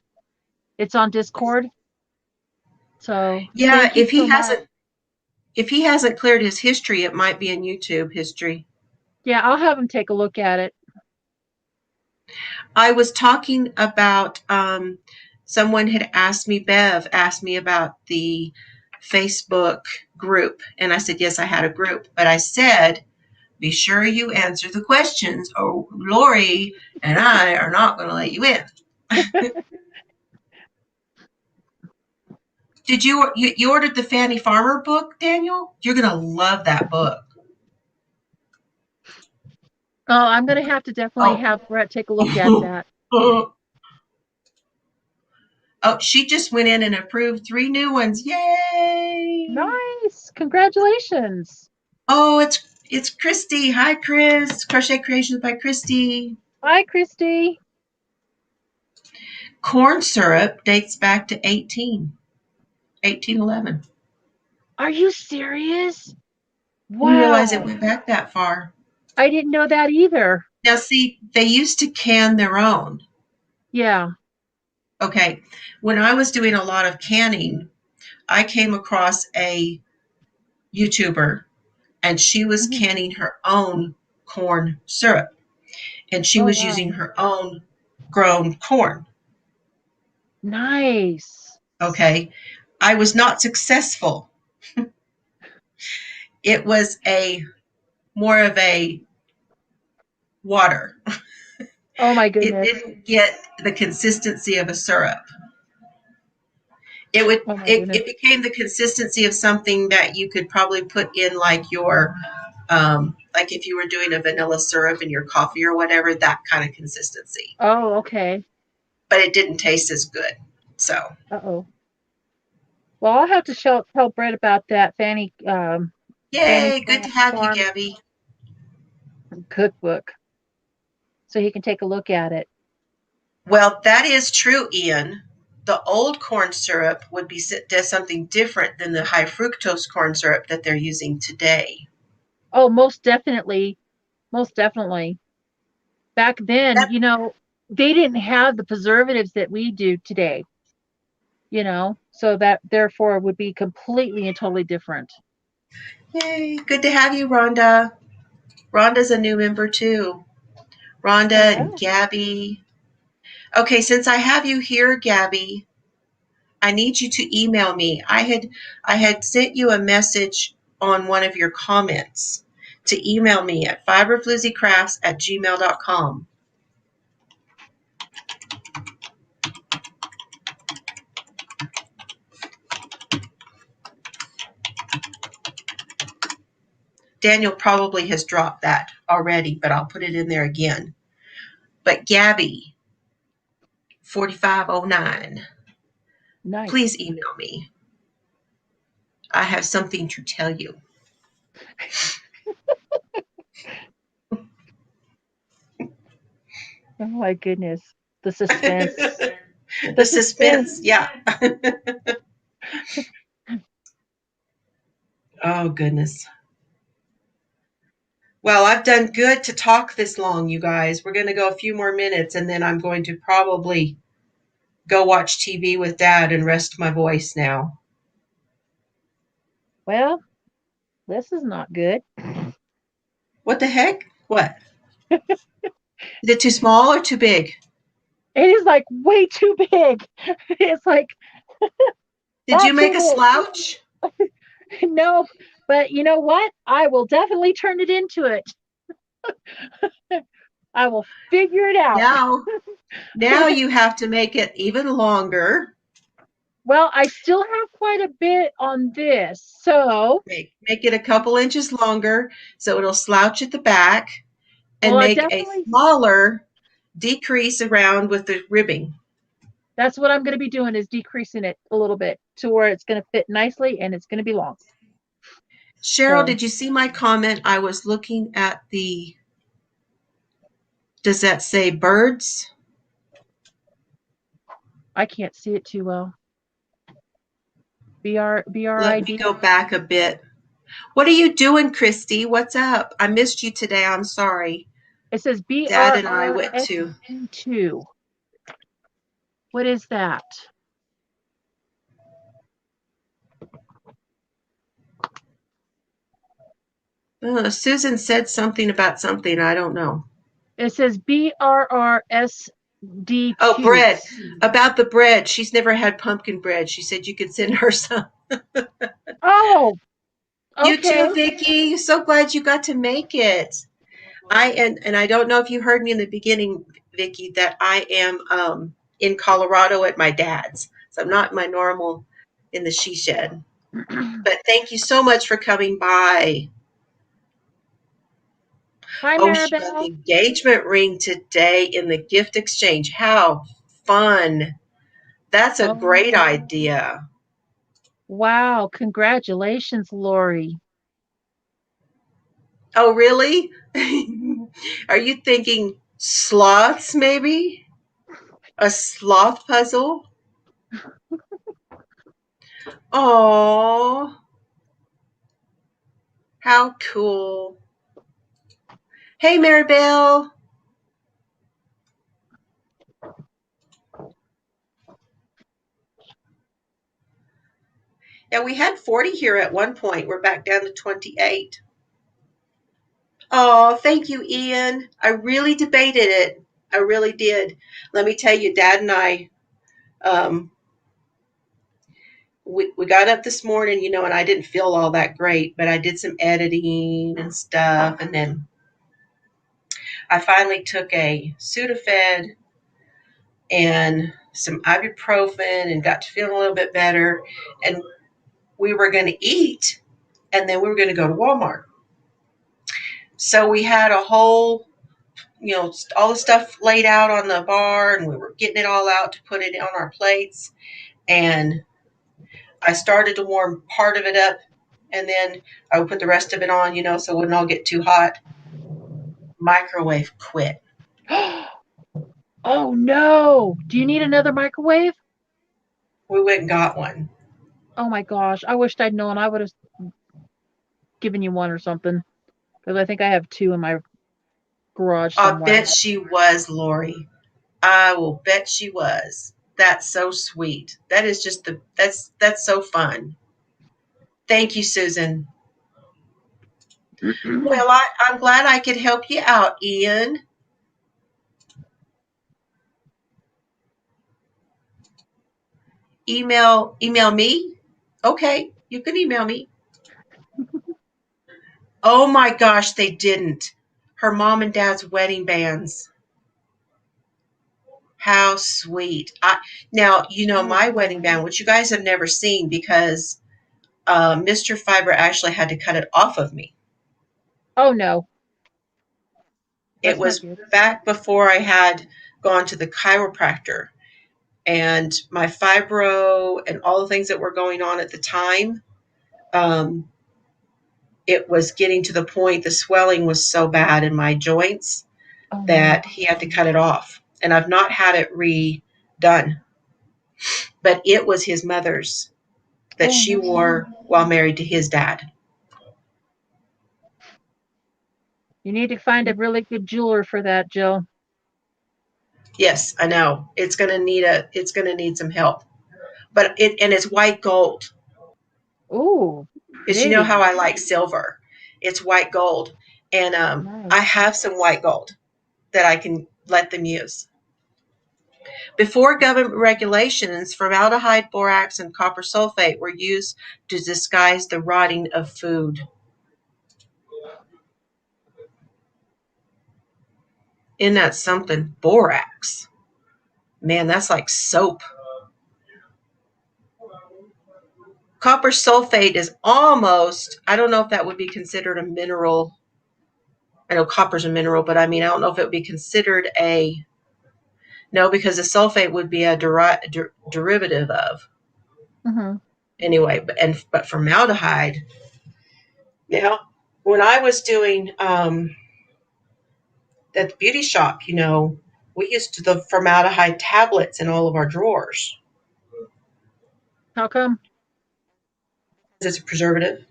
It's on Discord. So yeah, thank you so much. If he hasn't cleared his history, it might be in YouTube history. Yeah, I'll have him take a look at it. I was talking about someone had asked me, Bev asked me about the Facebook group, and I said yes, I had a group, but I said be sure you answer the questions, or Lori and I are not going to let you in. Did you ordered the Fanny Farmer book, Daniel? You're going to love that book. Oh, I'm going to have to definitely have Brett take a look at that. Oh, she just went in and approved 3 new ones. Yay! Nice. Congratulations. Oh, it's Christy. Hi, Chris. Crochet Creations by Christy. Hi, Christy. Corn syrup dates back to 1811. Are you serious? Wow. You realize it went back that far. I didn't know that either. Now, see, they used to can their own. Yeah. Okay. When I was doing a lot of canning, I came across a YouTuber, and she was canning her own corn syrup, and she was using her own grown corn. Nice. Okay. I was not successful. It was more of a water. Oh my goodness. It didn't get the consistency of a syrup. It became the consistency of something that you could probably put in like your like if you were doing a vanilla syrup in your coffee or whatever, that kind of consistency. Oh, okay. But it didn't taste as good. So. Uh-oh. Well, I'll have to tell Brett about that Fanny. Yay! Good to have you, Gabby. Cookbook, so he can take a look at it. Well, that is true, Ian. The old corn syrup does something different than the high fructose corn syrup that they're using today. Oh, most definitely. Most definitely. Back then, they didn't have the preservatives that we do today. So that therefore would be completely and totally different. Yay. Good to have you, Rhonda. Rhonda's a new member too. Rhonda and Gabby. Okay, since I have you here, Gabby, I need you to email me. I had sent you a message on one of your comments to email me at fiberflooziecrafts@gmail.com. Daniel probably has dropped that already, but I'll put it in there again. But Gabby, 4509, nice. Please email me. I have something to tell you. Oh my goodness. The suspense. The suspense, yeah. Oh, goodness. Well, I've done good to talk this long, you guys. We're going to go a few more minutes, and then I'm going to probably go watch TV with Dad and rest my voice now. Well, this is not good. What the heck? What? Is it too small or too big? It is like way too big. It's like Did you make a slouch? No, but you know what? I will definitely turn it into it. I will figure it out. Now you have to make it even longer. Well, I still have quite a bit on this, so Make it a couple inches longer so it'll slouch at the back, and well, make a smaller decrease around with the ribbing. That's what I'm going to be doing, is decreasing it a little bit to where it's going to fit nicely and it's going to be long. Cheryl, did you see my comment? I was looking at the, does that say birds? I can't see it too well. BRID. Let me go back a bit. What are you doing, Christy? What's up? I missed you today. I'm sorry. It says BRID. Dad and I went to. 2. What is that? Susan said something about something. I don't know. It says BRRSD. Oh, bread. About the bread. She's never had pumpkin bread. She said you could send her some. Oh, okay. You too, Vicki. So glad you got to make it. And I don't know if you heard me in the beginning, Vicki, that I am in Colorado at my dad's. So I'm not my normal in the she shed. But thank you so much for coming by. Hi, She got the engagement ring today in the gift exchange. How fun. That's a great idea. Wow. Congratulations, Lori. Oh, really? Are you thinking sloths, maybe? A sloth puzzle? Oh, how cool. Hey, Maribel. Yeah, we had 40 here at one point. We're back down to 28. Oh, thank you, Ian. I really debated it. I really did. Let me tell you, Dad and I, we got up this morning, and I didn't feel all that great, but I did some editing and stuff. And then I finally took a Sudafed and some ibuprofen and got to feeling a little bit better. And we were going to eat, and then we were going to go to Walmart. So we had a whole, all the stuff laid out on the bar, and we were getting it all out to put it on our plates. And I started to warm part of it up, and then I would put the rest of it on, so it wouldn't all get too hot. Microwave quit. Oh, no. Do you need another microwave? We went and got one. Oh, my gosh. I wished I'd known. I would have given you one or something, because I think I have 2 in my garage somewhere. I bet she was, Lori. I will bet she was. That's so sweet. That is just that's so fun. Thank you, Susan. Well, I'm glad I could help you out, Ian. Email me? Okay, you can email me. Oh my gosh, they didn't. Her mom and dad's wedding bands. How sweet. Now, my wedding band, which you guys have never seen because Mr. Fiber actually had to cut it off of me. Oh, no. It was back before I had gone to the chiropractor, and my fibro and all the things that were going on at the time, it was getting to the point the swelling was so bad in my joints that he had to cut it off. And I've not had it redone. But it was his mother's that she wore while married to his dad. You need to find a really good jeweler for that, Jill. Yes, I know. It's gonna need some help. But it's white gold. Ooh, Because you know how pretty. I like silver. It's white gold. And Nice. I have some white gold that I can let them use. Before government regulations, formaldehyde, borax, and copper sulfate were used to disguise the rotting of food. Isn't that something? Borax. Man, that's like soap. Copper sulfate is almost, I don't know if that would be considered a mineral. I know copper's a mineral, but I mean, I don't know if it would be considered a, no, because the sulfate would be a derivative of. Mm-hmm. Anyway, but formaldehyde. Now, when I was doing at the beauty shop, we used the formaldehyde tablets in all of our drawers. How come? It's a preservative,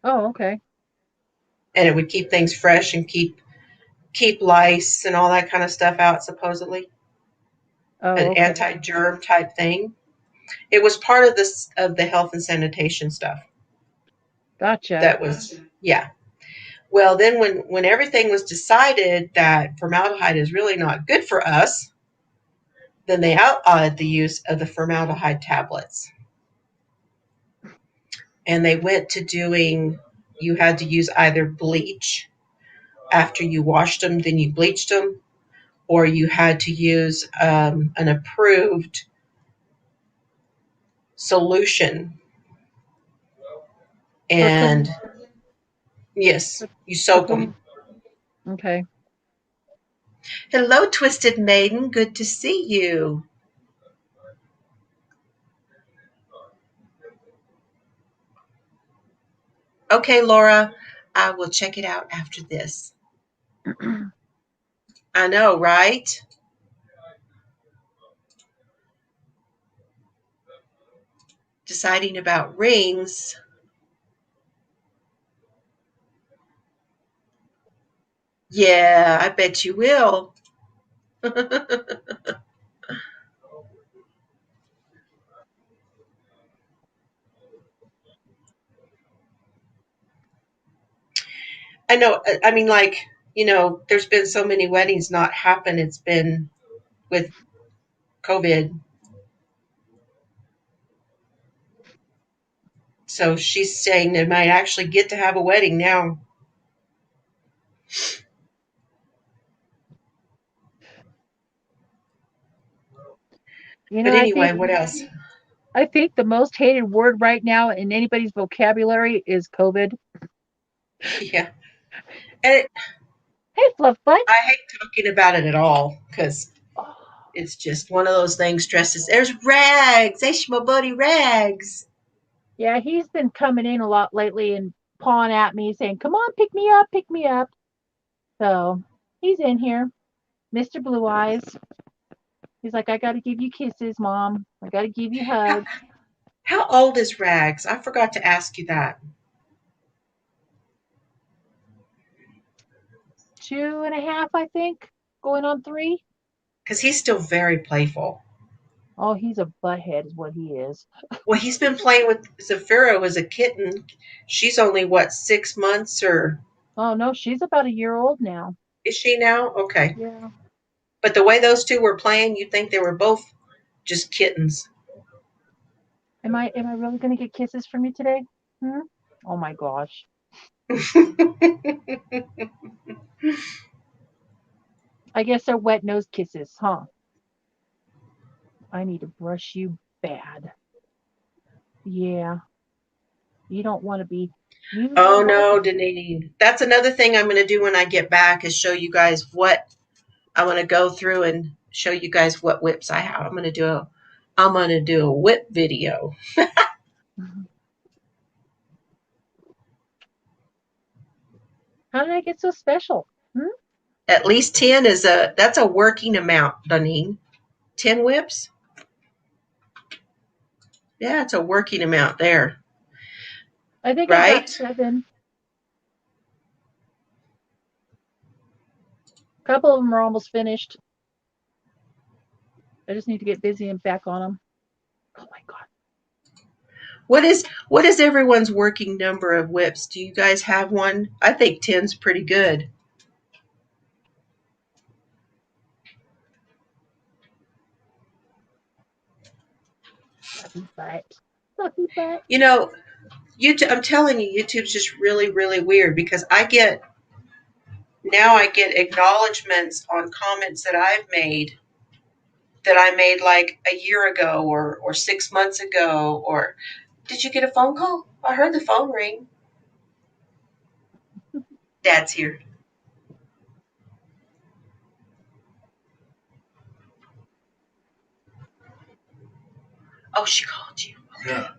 Oh, okay. and it would keep things fresh and keep lice and all that kind of stuff out, supposedly. Oh, An okay. anti-germ type thing. It was part of the health and sanitation stuff. Gotcha. That was, yeah. Well, then when everything was decided that formaldehyde is really not good for us, then they outlawed the use of the formaldehyde tablets. And they went to doing, you had to use either bleach after you washed them, then you bleached them, or you had to use an approved solution. And yes, you soak them. Okay. Hello, Twisted Maiden. Good to see you. Okay, Laura, I will check it out after this. I know, right? Deciding about rings. Yeah, I bet you will. I know. I mean, there's been so many weddings not happen. It's been with COVID. So she's saying they might actually get to have a wedding now. But anyway, what else? I think the most hated word right now in anybody's vocabulary is COVID. Yeah. And Hey, Fluff Butt. I hate talking about it at all because it's just one of those things. Stresses. There's Rags. That's my buddy Rags. Yeah, he's been coming in a lot lately and pawing at me, saying, "Come on, pick me up, pick me up." So he's in here, Mr. Blue Eyes. He's like, "I got to give you kisses, Mom. I got to give you hugs." How old is Rags? I forgot to ask you that. 2.5, I think, going on 3. Because he's still very playful. Oh, he's a butthead, is what he is. Well, he's been playing with Zafira as a kitten. She's only, 6 months or... Oh, no, she's about a year old now. Is she now? Okay. Yeah. But the way those two were playing, you'd think they were both just kittens. Am I really going to get kisses from you today? Oh, my gosh. I guess they're wet nose kisses, huh? I need to brush you bad. Yeah. You don't want to be. Oh, no, Denise. That's another thing I'm going to do when I get back is show you guys what I want to go through and show you guys what whips I have. I'm going to do a whip video. How did I get so special? At least 10 that's a working amount, Denise. 10 whips? Yeah, it's a working amount there. I think right? I got 7. A couple of them are almost finished. I just need to get busy and back on them. Oh my God. What is everyone's working number of whips? Do you guys have one? I think 10's pretty good. Fluffy butt. Fluffy butt. You know, YouTube, I'm telling you, YouTube's just really, really weird because I get acknowledgments on comments that I've made that I made like a year ago or 6 months ago. Or did you get a phone call? I heard the phone ring. Dad's here. Oh, she called you. Yeah.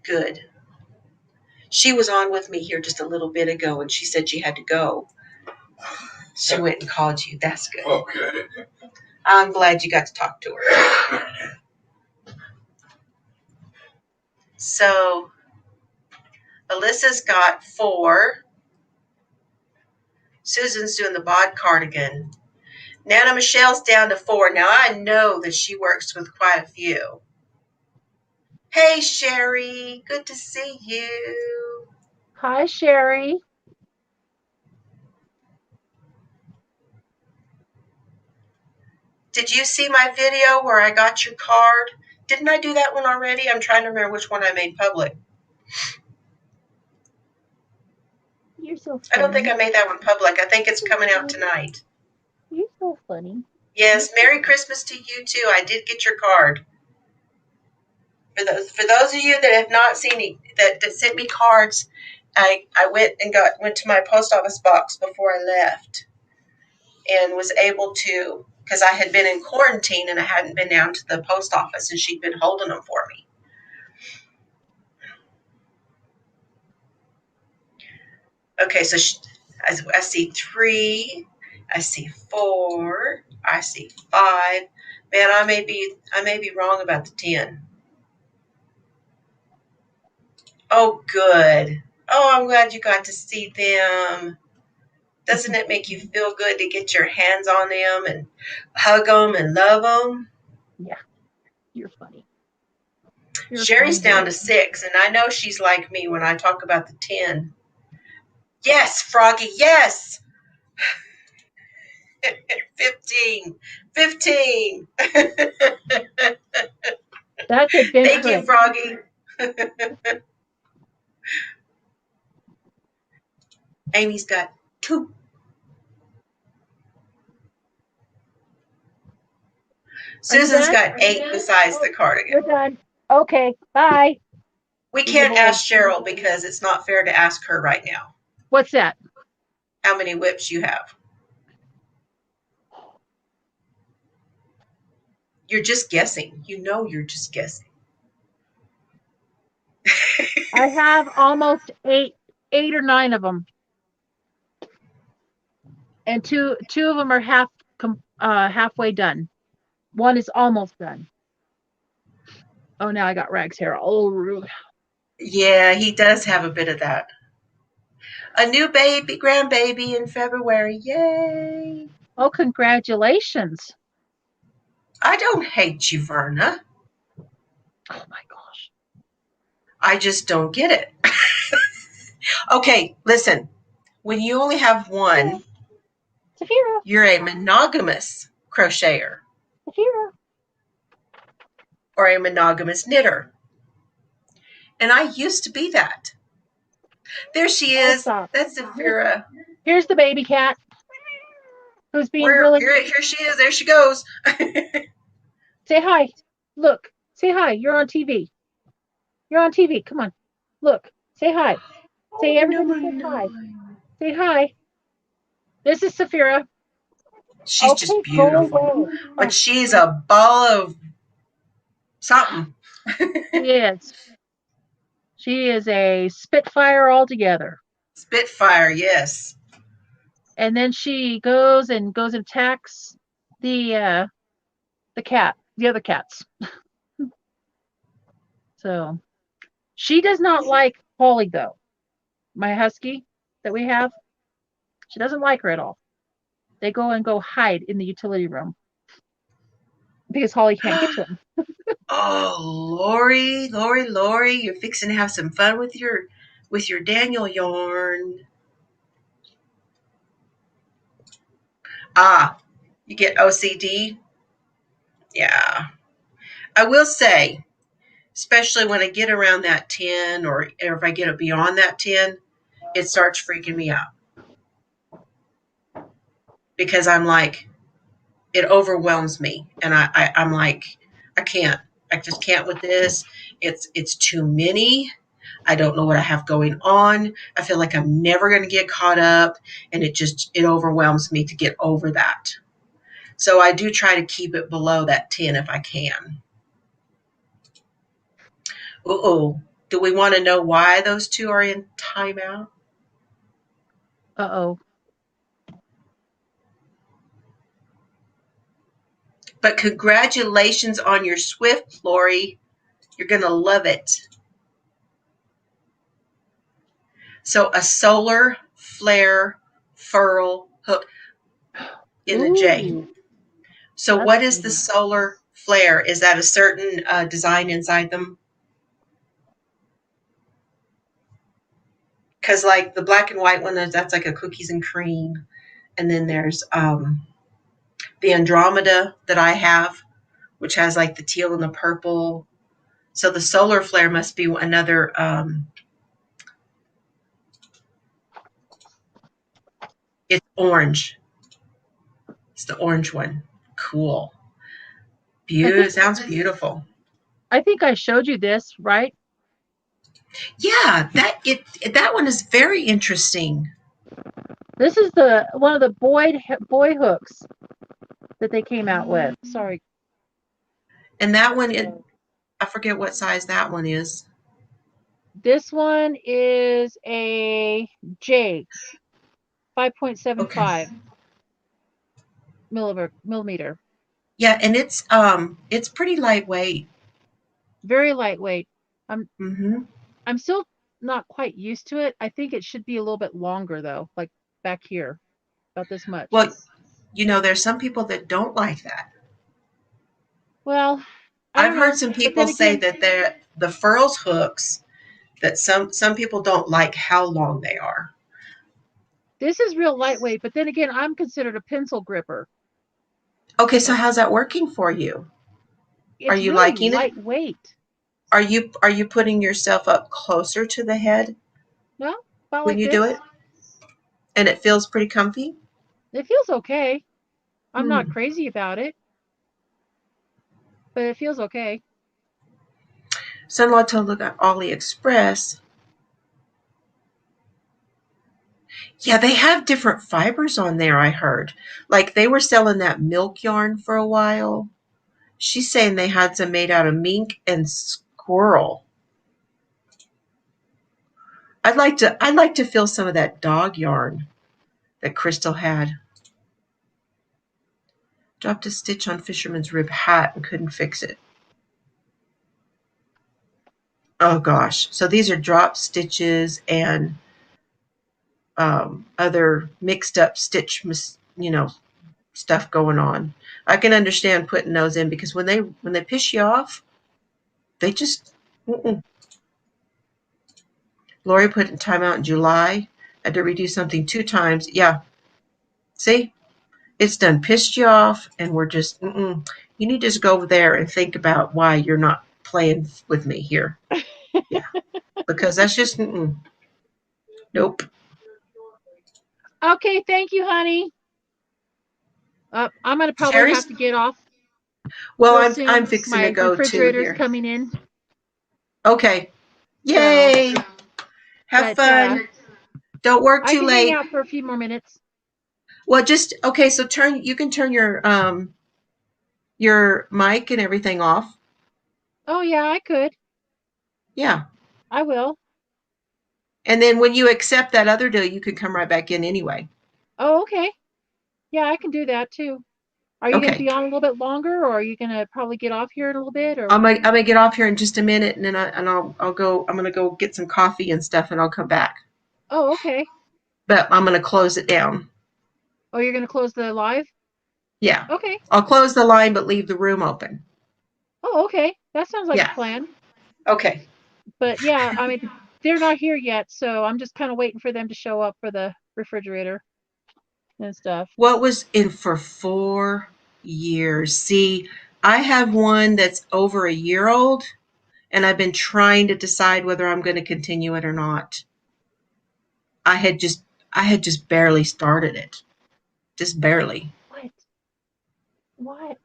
Good. She was on with me here just a little bit ago, and she said she had to go. She went and called you. That's good. Okay. I'm glad you got to talk to her. So, Alyssa's got 4. Susan's doing the bod cardigan. Nana Michelle's down to 4. Now, I know that she works with quite a few. Hey, Sherry. Good to see you. Hi, Sherry. Did you see my video where I got your card? Didn't I do that one already? I'm trying to remember which one I made public. You're so funny. I don't think I made that one public. I think it's coming out tonight. You're so funny. Yes, Merry Christmas to you too. I did get your card. For those of you that have not seen it, that sent me cards, I went to my post office box before I left and was able to, because I had been in quarantine and I hadn't been down to the post office, and she'd been holding them for me. Okay, so I see 3, I see 4, I see 5. Man, I may be wrong about the 10. Oh, good. Oh, I'm glad you got to see them. Doesn't it make you feel good to get your hands on them and hug them and love them? Yeah, you're funny. Sherry's down to 6, and I know she's like me when I talk about the 10. Yes, Froggy, yes. 15. That's a big Thank you, Froggy. Amy's got 2. Susan's got 8 besides the cardigan. You're done. Okay, bye. We can't ask Cheryl because it's not fair to ask her right now. What's that? How many whips you have? You're just guessing. You know you're just guessing. I have almost 8 or 9 of them. And two of them are halfway done. One is almost done. Oh, now I got Rag's hair all over. Yeah, he does have a bit of that. A new grandbaby in February. Yay. Oh, congratulations. I don't hate you, Verna. Oh my gosh. I just don't get it. Okay, listen. When you only have one, Saphira. You're a monogamous crocheter. Saphira. Or a monogamous knitter. And I used to be that. There she is. Stop. That's Saphira. Here's the baby cat. Who's being Here really... Here she is. There she goes. Say hi. Look. Say hi. You're on TV. You're on TV. Come on. Look. Say hi. Say everybody say hi. Say hi. This is Saphira. She's just beautiful. But she's a ball of something. She is a Spitfire altogether. Spitfire, yes. And then she goes and attacks the cat, the other cats. So she does not like Holly though. My husky that we have, she doesn't like her at all. they go hide in the utility room because Holly can't get to them. Oh, Lori, you're fixing to have some fun with your Daniel yarn. Ah, you get OCD? Yeah. I will say, especially when I get around that 10 or if I get it beyond that 10, it starts freaking me out. Because I'm like, it overwhelms me. And I'm like, I can't. I just can't with this. It's too many. I don't know what I have going on. I feel like I'm never going to get caught up. And it overwhelms me to get over that. So I do try to keep it below that 10 if I can. Uh-oh. Do we want to know why those two are in timeout? Uh-oh. But congratulations on your Swift, Lori. You're going to love it. So a solar flare furl hook in the J. So what is the solar flare? Is that a certain design inside them? Because like the black and white one, that's like a cookies and cream. And then there's the Andromeda that I have, which has like the teal and the purple. So the solar flare must be another it's orange. It's the orange one. Cool. Sounds beautiful. I think I showed you this, right? Yeah, that one is very interesting. This is one of the boy hooks that they came out with. Sorry. And that one, I forget what size that one is. This one is a J, 5.75 millimeter. Yeah, and it's pretty lightweight. Very lightweight. Mm-hmm. I'm still not quite used to it. I think it should be a little bit longer though, like back here, about this much. Well, there's some people that don't like that. Well, I've heard some people say that the furls hooks, that some people don't like how long they are. This is real lightweight, but then again, I'm considered a pencil gripper. Okay, so how's that working for you? Are you really liking lightweight. it? Are you putting yourself up closer to the head? No, about when like you this. do it? And it feels pretty comfy? It feels okay. I'm not crazy about it, but it feels okay. Son-in-law told look at AliExpress. Yeah, they have different fibers on there, I heard. Like they were selling that milk yarn for a while. She's saying they had some made out of mink and squirrel. I'd like to feel some of that dog yarn that Crystal had. Dropped a stitch on fisherman's rib hat and couldn't fix it. Oh gosh. So these are drop stitches and other mixed up stitch, stuff going on. I can understand putting those in because when they piss you off, they just. Lori put in timeout in July. Had to redo something 2 times. Yeah. See, it's done pissed you off, and we're just. You need to just go over there and think about why you're not playing with me here. Yeah, because that's just. Nope. Okay, thank you, honey. I'm gonna probably have to get off. Well, I'm fixing to go too. My refrigerator's coming in. Okay. Yay! So, have fun. Don't work too late. I can hang out for a few more minutes. Well, just okay. So you can turn your mic and everything off. Oh yeah, I could. Yeah. I will. And then when you accept that other deal, you can come right back in anyway. Oh, okay. Yeah, I can do that too. Are you going to be on a little bit longer, or are you going to probably get off here in a little bit? Or I'm gonna get off here in just a minute, and then I'll go. I'm gonna go get some coffee and stuff, and I'll come back. Oh, okay. But I'm gonna close it down. Oh, you're going to close the live? Yeah. Okay. I'll close the line but leave the room open. Oh, okay. That sounds like Yeah. a plan. Okay. But yeah, I mean, they're not here yet, so I'm just kind of waiting for them to show up for the refrigerator and stuff. What was in for 4 years? See, I have one that's over a year old, and I've been trying to decide whether I'm going to continue it or not. I had just barely started it. Just barely. What? What?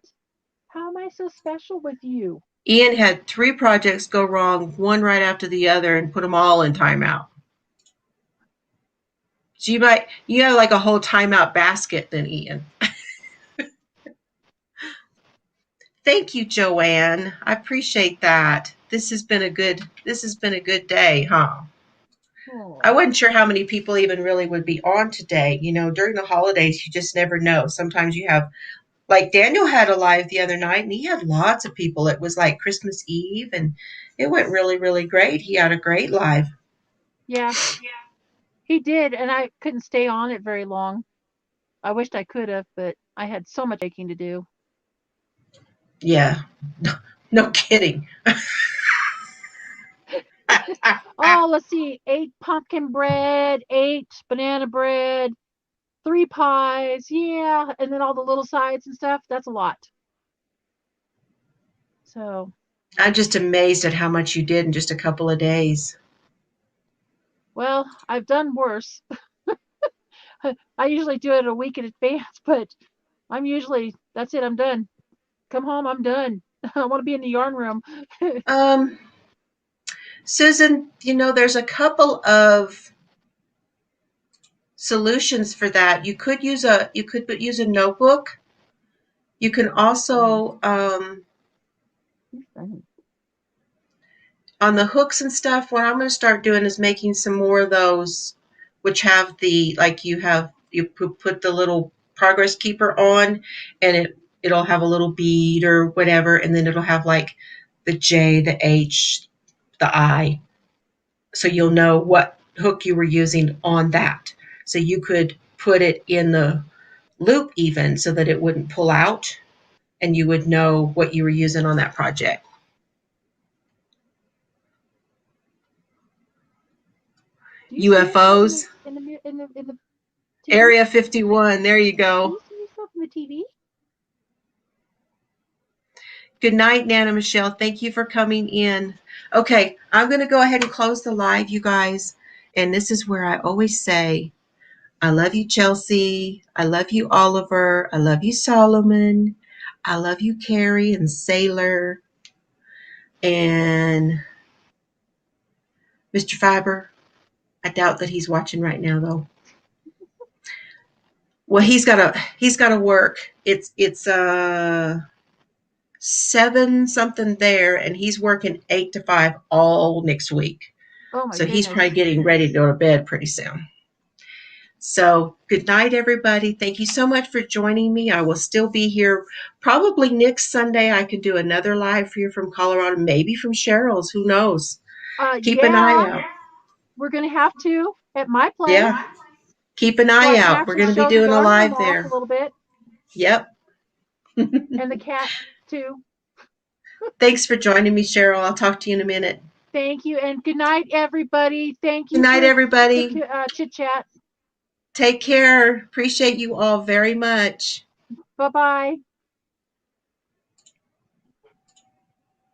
How am I so special with you? Ian had 3 projects go wrong, one right after the other, and put them all in timeout. So you have like a whole timeout basket then, Ian. Thank you, Joanne. I appreciate that. This has been a good day, huh? Oh. I wasn't sure how many people even really would be on today. You know, during the holidays, you just never know. Sometimes you have, like Daniel had a live the other night, and he had lots of people. It was like Christmas Eve, and it went really, really great. He had a great live. Yeah, he did, and I couldn't stay on it very long. I wished I could have, but I had so much baking to do. Yeah, no kidding. Oh, let's see, 8 pumpkin bread, 8 banana bread, 3 pies, yeah, and then all the little sides and stuff. That's a lot. So, I'm just amazed at how much you did in just a couple of days. well, I've done worse. I usually do it a week in advance, but that's it, I'm done. Come home, I'm done. I want to be in the yarn room. Susan, you know, there's a couple of solutions for that. You could use a notebook. You can also on the hooks and stuff. What I'm going to start doing is making some more of those, which have the like you put the little progress keeper on, and it'll have a little bead or whatever, and then it'll have like the J, the H, the I, so you'll know what hook you were using on that. So you could put it in the loop even so that it wouldn't pull out, and you would know what you were using on that project. UFOs. In the TV? Area 51. There you Can go. you see yourself in the TV? Good night, Nana Michelle. Thank you for coming in. Okay, I'm going to go ahead and close the live, you guys. And this is where I always say, I love you, Chelsea. I love you, Oliver. I love you, Solomon. I love you, Keri and Sailor. And Mr. Fiber. I doubt that he's watching right now, though. Well, he's gotta work. It's 7 something there, and he's working 8 to 5 all next week. Oh my So goodness. he's probably getting ready to go to bed pretty soon. So good night, everybody. Thank you so much for joining me. I will still be here probably next Sunday. I could do another live for you from Colorado, maybe from Cheryl's. Who knows? Keep an eye out. We're gonna have to at my place. Yeah. Keep an eye out. We're going to be doing a live there. A little bit. Yep. And the cat too. Thanks for joining me, Cheryl. I'll talk to you in a minute. Thank you, and good night, everybody. Thank you. Good night, everybody. Chit chat. Take care. Appreciate you all very much. Bye-bye.